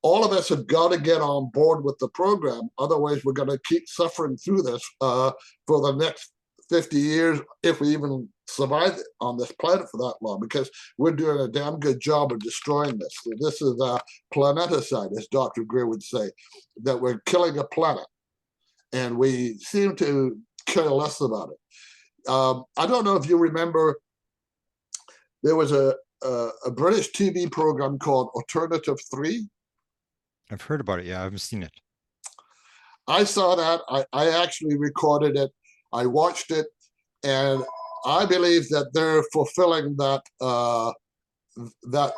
[SPEAKER 2] all of us have got to get on board with the program. Otherwise, we're going to keep suffering through this for the next 50 years, if we even survive on this planet for that long, because we're doing a damn good job of destroying this. So this is a planeticide, as Dr. Greer would say, that we're killing a planet, and we seem to care less about it. I don't know if you remember, there was a British TV program called Alternative 3.
[SPEAKER 1] I've heard about it. Yeah, I haven't seen it.
[SPEAKER 2] I saw that. I actually recorded it. I watched it, and I believe that they're fulfilling that that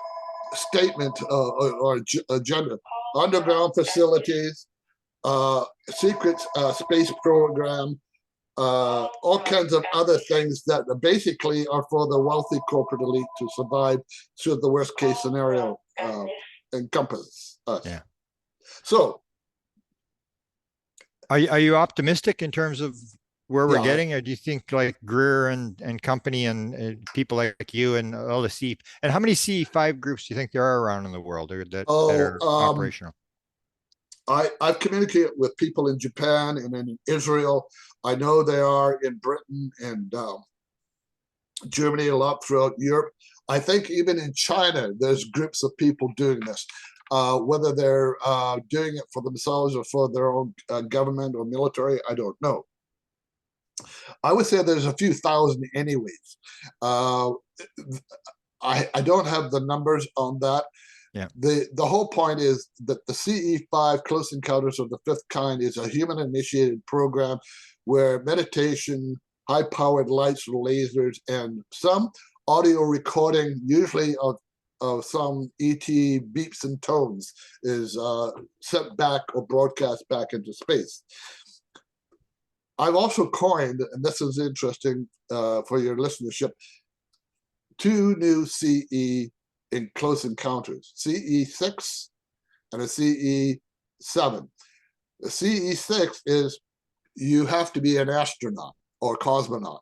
[SPEAKER 2] statement or agenda. Underground facilities, secret space program, all kinds of other things that basically are for the wealthy corporate elite to survive should the worst case scenario encompass us.
[SPEAKER 1] Yeah.
[SPEAKER 2] So,
[SPEAKER 1] are you optimistic in terms of where we're
[SPEAKER 2] Yeah.
[SPEAKER 1] getting, or do you think like Greer and company and people like you and all the C, and how many CE5 groups do you think there are around in the world that are operational?
[SPEAKER 2] I've communicated with people in Japan and in Israel. I know they are in Britain and Germany, a lot throughout Europe. I think even in China, there's groups of people doing this. Whether they're doing it for themselves or for their own government or military, I don't know. I would say there's a few thousand anyways. I don't have the numbers on that.
[SPEAKER 1] Yeah.
[SPEAKER 2] The whole point is that the CE5, Close Encounters of the Fifth Kind, is a human-initiated program where meditation, high-powered lights, lasers, and some audio recording, usually of some ET beeps and tones, is sent back or broadcast back into space. I've also coined, and this is interesting for your listenership, 2 new CE in Close Encounters, CE6 and a CE7. The CE6 is you have to be an astronaut or cosmonaut,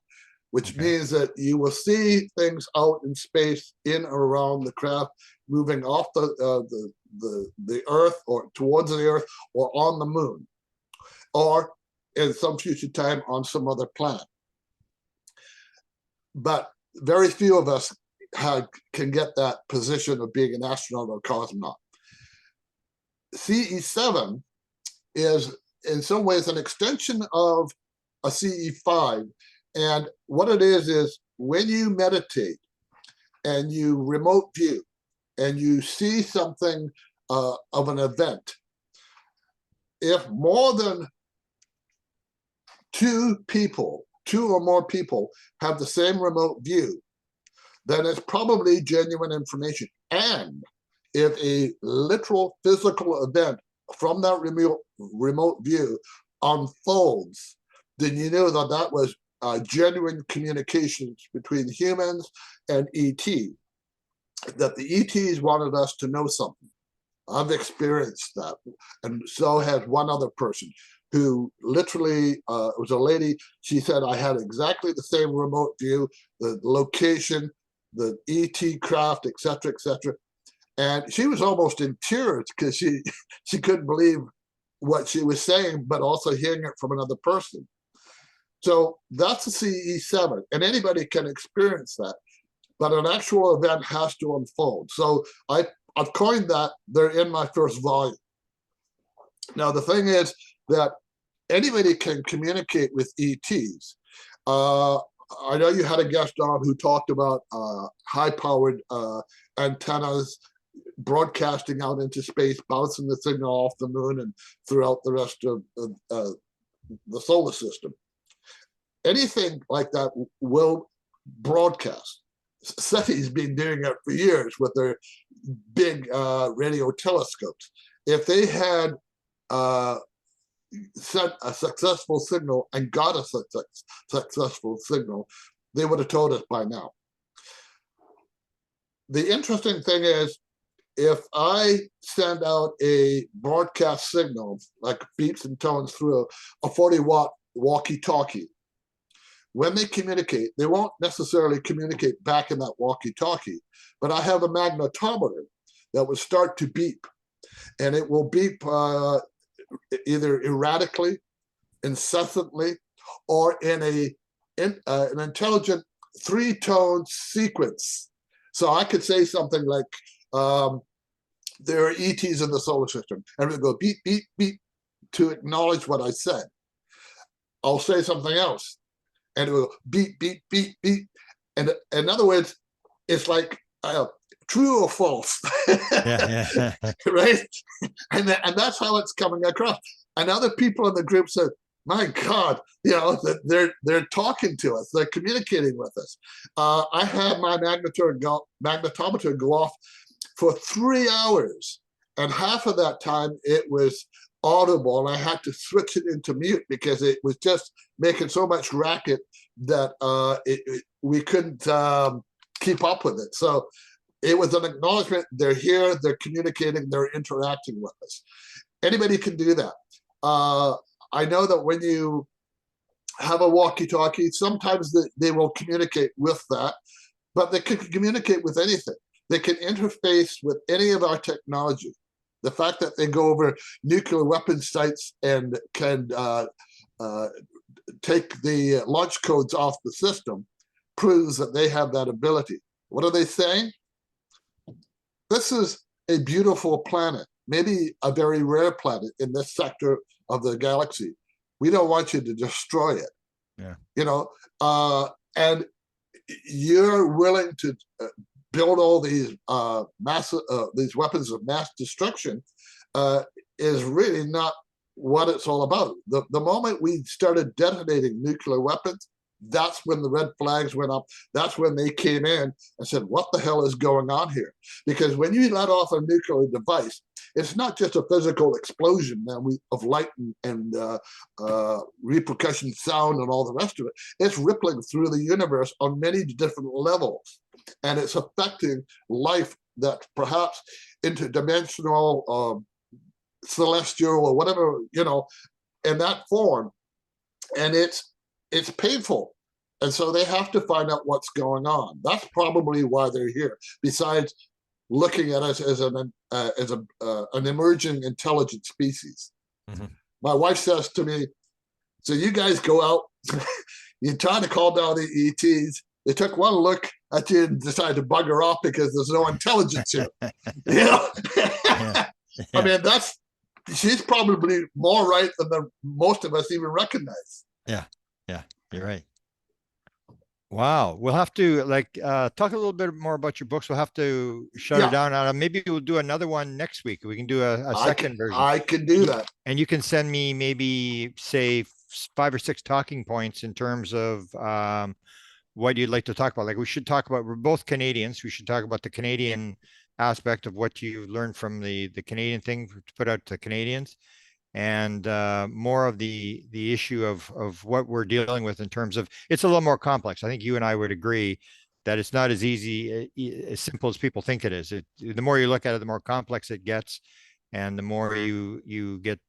[SPEAKER 2] which means that you will see things out in space, in or around the craft, moving off the Earth or towards the Earth or on the moon, or in some future time on some other planet. But very few of us can get that position of being an astronaut or cosmonaut. CE7 is in some ways an extension of a CE5. And what it is when you meditate and you remote view and you see something of an event, if more than 2 or more people have the same remote view, then it's probably genuine information. And if a literal physical event from that remote view unfolds, then you know that that was genuine communications between humans and ET, that the ETs wanted us to know something. I've experienced that, and so has one other person who literally was a lady. She said, I had exactly the same remote view, the location, the ET craft, etc., etc. And she was almost in tears because she couldn't believe what she was saying, but also hearing it from another person. So that's a CE7, and anybody can experience that, but an actual event has to unfold. So I've coined that. They're in my first volume. Now, the thing is that anybody can communicate with ETs. I know you had a guest on who talked about high-powered antennas broadcasting out into space, bouncing the signal off the moon and throughout the rest of the solar system. Anything like that will broadcast. SETI's been doing it for years with their big radio telescopes. If they had sent a successful signal and got a successful signal, they would have told us by now. The interesting thing is, if I send out a broadcast signal, like beeps and tones through a 40-watt walkie-talkie, when they communicate, they won't necessarily communicate back in that walkie-talkie, but I have a magnetometer that will start to beep, and it will beep either erratically, incessantly, or in an intelligent 3-tone sequence. So I could say something like, there are ETs in the solar system, and it will go beep, beep, beep to acknowledge what I said. I'll say something else, and it will beep, beep, beep, beep. And in other words, it's like true or false,
[SPEAKER 1] Yeah.
[SPEAKER 2] right? And that's how it's coming across. And other people in the group said, "My God, they're talking to us. They're communicating with us." I had my magnetometer go off for 3 hours, and half of that time it was audible, and I had to switch it into mute because it was just making so much racket that we couldn't keep up with it. So it was an acknowledgement. They're here, they're communicating, they're interacting with us. Anybody can do that. I know that when you have a walkie-talkie, sometimes they will communicate with that, but they can communicate with anything. They can interface with any of our technology. The fact that they go over nuclear weapons sites and can take the launch codes off the system proves that they have that ability. What are they saying? This is a beautiful planet, maybe a very rare planet in this sector of the galaxy. We don't want you to destroy it.
[SPEAKER 1] Yeah.
[SPEAKER 2] And you're willing to build all these these weapons of mass destruction is really not what it's all about. The moment we started detonating nuclear weapons, that's when the red flags went up. That's when they came in and said, what the hell is going on here? Because when you let off a nuclear device, it's not just a physical explosion of light and repercussion sound and all the rest of it. It's rippling through the universe on many different levels. And it's affecting life that's perhaps interdimensional, celestial, or whatever, in that form. And it's painful. And so they have to find out what's going on. That's probably why they're here, besides looking at us as an emerging intelligent species. Mm-hmm. My wife says to me, so you guys go out, you try to call down the ETs, they took one look at you and decided to bugger off because there's no intelligence here. Yeah. I mean, she's probably more right than most of us even recognize.
[SPEAKER 1] Yeah, you're right. Wow. We'll have to talk a little bit more about your books. We'll have to shut it down. Maybe we'll do another one next week. We can do a second version.
[SPEAKER 2] I can do that.
[SPEAKER 1] And you can send me maybe, say, 5 or 6 talking points in terms of what you'd like to talk about. Like we should talk about, we're both Canadians. We should talk about the Canadian aspect of what you learned from the Canadian thing to put out to Canadians, and more of the issue of what we're dealing with in terms of, it's a little more complex. I think you and I would agree that it's not as easy, as simple as people think it is. The more you look at it, the more complex it gets, and the more you get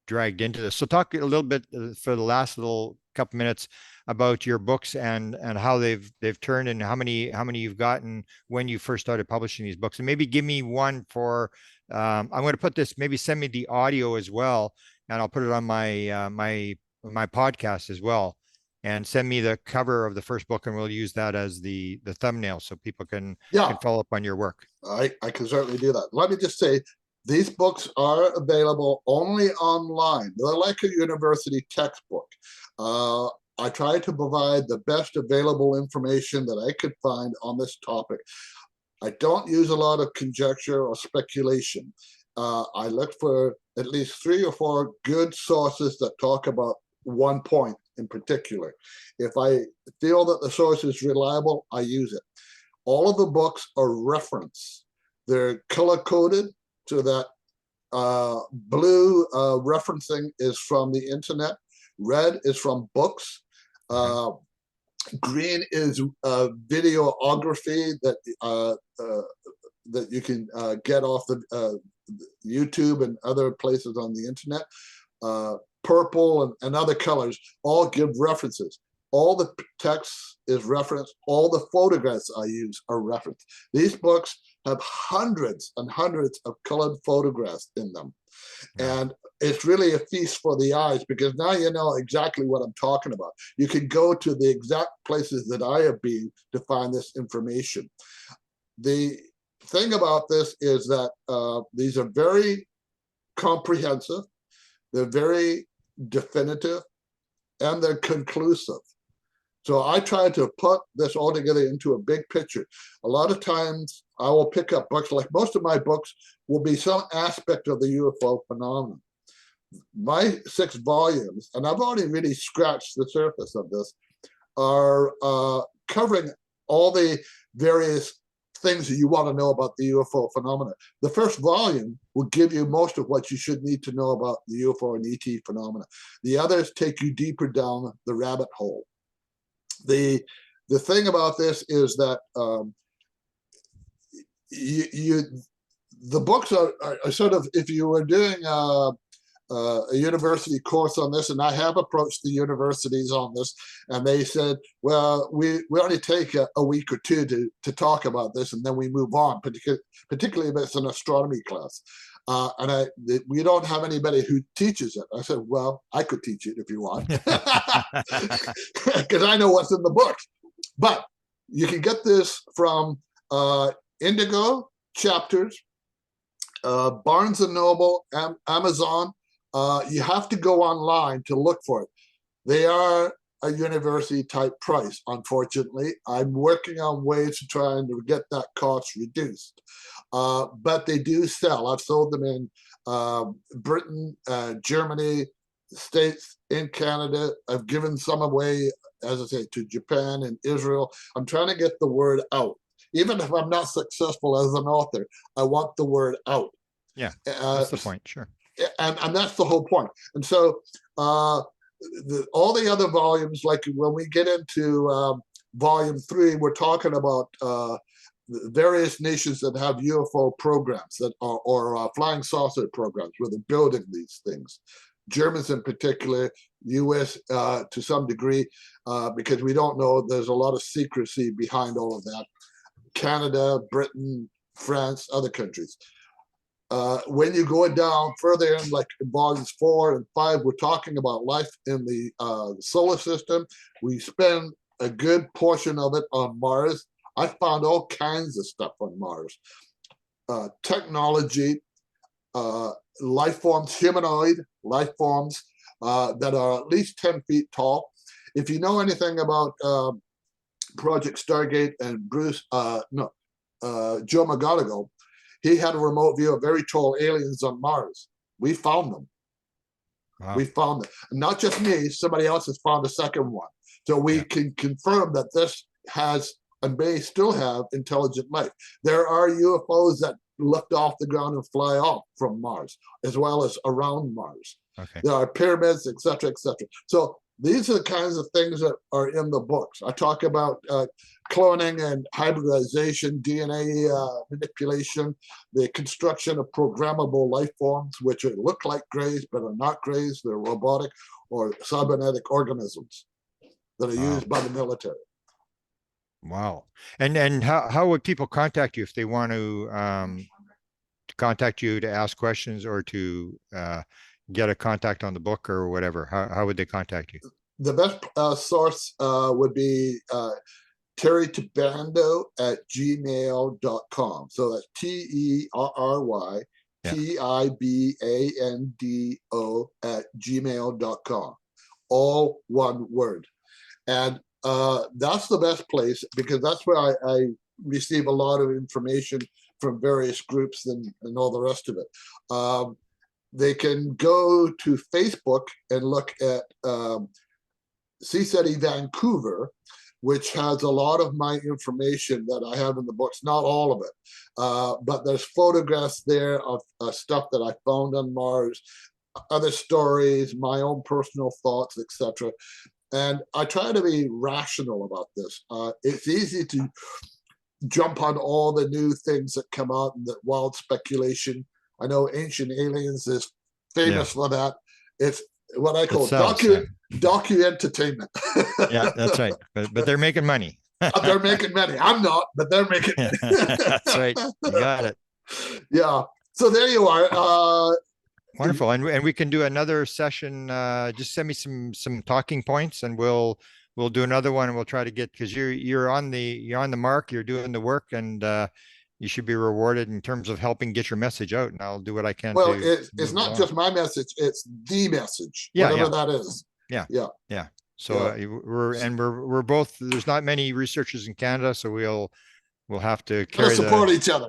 [SPEAKER 1] dragged into this. So talk a little bit for the last little couple minutes about your books and how they've turned, and how many you've gotten when you first started publishing these books. And maybe give me one for, I'm going to put this, maybe send me the audio as well, and I'll put it on my my podcast as well, and send me the cover of the first book, and we'll use that as the thumbnail so people can follow up on your work. I
[SPEAKER 2] can certainly do that. Let me just say, these books are available only online. They're like a university textbook. I try to provide the best available information that I could find on this topic. I don't use a lot of conjecture or speculation. I look for at least 3 or 4 good sources that talk about one point in particular. If I feel that the source is reliable, I use it. All of the books are referenced. They're color-coded so that blue referencing is from the internet, red is from books, green is videography that you can get off the YouTube and other places on the internet. Purple and other colors all give references. All the text is referenced. All the photographs I use are referenced. These books have hundreds and hundreds of colored photographs in them. And it's really a feast for the eyes, because now you know exactly what I'm talking about. You can go to the exact places that I have been to find this information. The thing about this is that these are very comprehensive, they're very definitive, and they're conclusive. So I try to put this all together into a big picture. A lot of times I will pick up books, like most of my books will be some aspect of the UFO phenomenon. My 6 volumes, and I've already really scratched the surface of this, are covering all the various things that you want to know about the UFO phenomena. The first volume will give you most of what you should need to know about the UFO and ET phenomena. The others take you deeper down the rabbit hole. The thing about this is that the books are sort of, if you were doing a university course on this, and I have approached the universities on this, and they said, well, we only take a week or two to talk about this, and then we move on, particularly if it's an astronomy class. We don't have anybody who teaches it. I said, well, I could teach it if you want, because I know what's in the books. But you can get this from Indigo, Chapters, Barnes & Noble, Amazon. You have to go online to look for it. They are a university type price, unfortunately. I'm working on ways to try and get that cost reduced. But they do sell. I've sold them in Britain, Germany, States, in Canada. I've given some away, as I say, to Japan and Israel. I'm trying to get the word out. Even if I'm not successful as an author, I want the word out.
[SPEAKER 1] Yeah, that's the point, sure.
[SPEAKER 2] And that's the whole point. And so all the other volumes, like when we get into volume 3, we're talking about various nations that have UFO programs that are, or flying saucer programs where they're building these things. Germans in particular, US to some degree, because we don't know, there's a lot of secrecy behind all of that. Canada, Britain, France, other countries. When you go down further in, like in volumes 4 and 5, we're talking about life in the solar system. We spend a good portion of it on Mars. I found all kinds of stuff on Mars. Technology, life forms, humanoid life forms that are at least 10 feet tall. If you know anything about Project Stargate and Joe McGonigal, he had a remote view of very tall aliens on Mars. We found them. Wow. We found them. And not just me, somebody else has found a second one. So we can confirm that this has and may still have intelligent life. There are UFOs that lift off the ground and fly off from Mars, as well as around Mars. Okay. There are pyramids, et cetera, et cetera. So these are the kinds of things that are in the books. I talk about cloning and hybridization, DNA manipulation, the construction of programmable life forms, which look like grays but are not grays. They're robotic or cybernetic organisms that are used by the military.
[SPEAKER 1] Wow. And how would people contact you if they want to contact you to ask questions or to get a contact on the book or whatever? How would they contact you?
[SPEAKER 2] The best source would be Terry Tibando at gmail.com. So that's TERRY TIBANDO at gmail.com. All one word. And that's the best place, because that's where I receive a lot of information from various groups and all the rest of it. They can go to Facebook and look at CSETI Vancouver, which has a lot of my information that I have in the books, not all of it. But there's photographs there of stuff that I found on Mars, other stories, my own personal thoughts, etc. And I try to be rational about this. It's easy to jump on all the new things that come out and the wild speculation. I know Ancient Aliens is famous for that. It's what I call docu-entertainment.
[SPEAKER 1] Yeah, that's right. But they're making money.
[SPEAKER 2] They're making money. I'm not, but they're making money.
[SPEAKER 1] That's right. You got it.
[SPEAKER 2] Yeah. So there you are.
[SPEAKER 1] Wonderful. And we can do another session. Just send me some talking points, and we'll do another one, and we'll try to get, because you're on the mark, you're doing the work, and you should be rewarded in terms of helping get your message out. And I'll do what I can.
[SPEAKER 2] Well, it's not just my message; it's the message, whatever that is.
[SPEAKER 1] Yeah. So
[SPEAKER 2] Yeah.
[SPEAKER 1] we're both. There's not many researchers in Canada, so we'll have to
[SPEAKER 2] support each other.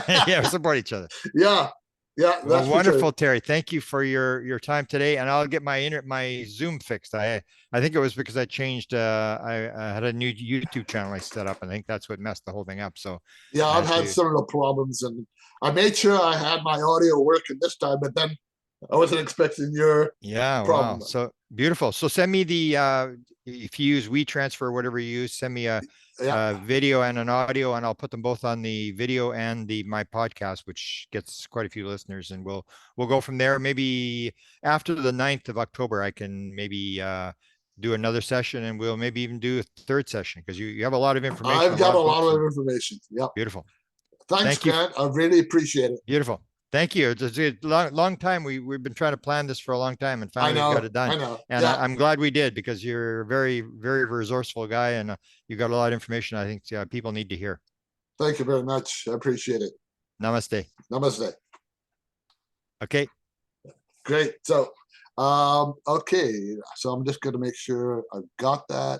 [SPEAKER 1] Yeah, support each other.
[SPEAKER 2] Yeah. Yeah,
[SPEAKER 1] well, wonderful, Terry. Thank you for your time today, and I'll get my Zoom fixed. I think it was because I changed. I had a new YouTube channel I set up, and I think that's what messed the whole thing up. So
[SPEAKER 2] yeah, I've had similar problems, and I made sure I had my audio working this time, but then I wasn't expecting your problem.
[SPEAKER 1] Wow. So beautiful. So send me the if you use WeTransfer, whatever you use, send me a video and an audio, and I'll put them both on the video and my podcast, which gets quite a few listeners, and we'll go from there. Maybe after the 9th of October, I can maybe do another session, and we'll maybe even do a third session, because you have a lot of information.
[SPEAKER 2] I've got a lot of information. Yeah.
[SPEAKER 1] Beautiful.
[SPEAKER 2] Thanks, Grant. I really appreciate it.
[SPEAKER 1] Beautiful. Thank you. It's a long time. We've been trying to plan this for a long time, and finally we got it done.
[SPEAKER 2] I know.
[SPEAKER 1] And I'm glad we did, because you're a very, very resourceful guy, and you got a lot of information I think people need to hear.
[SPEAKER 2] Thank you very much. I appreciate it.
[SPEAKER 1] Namaste.
[SPEAKER 2] Namaste.
[SPEAKER 1] Okay.
[SPEAKER 2] Great. So, okay. So I'm just going to make sure I've got that.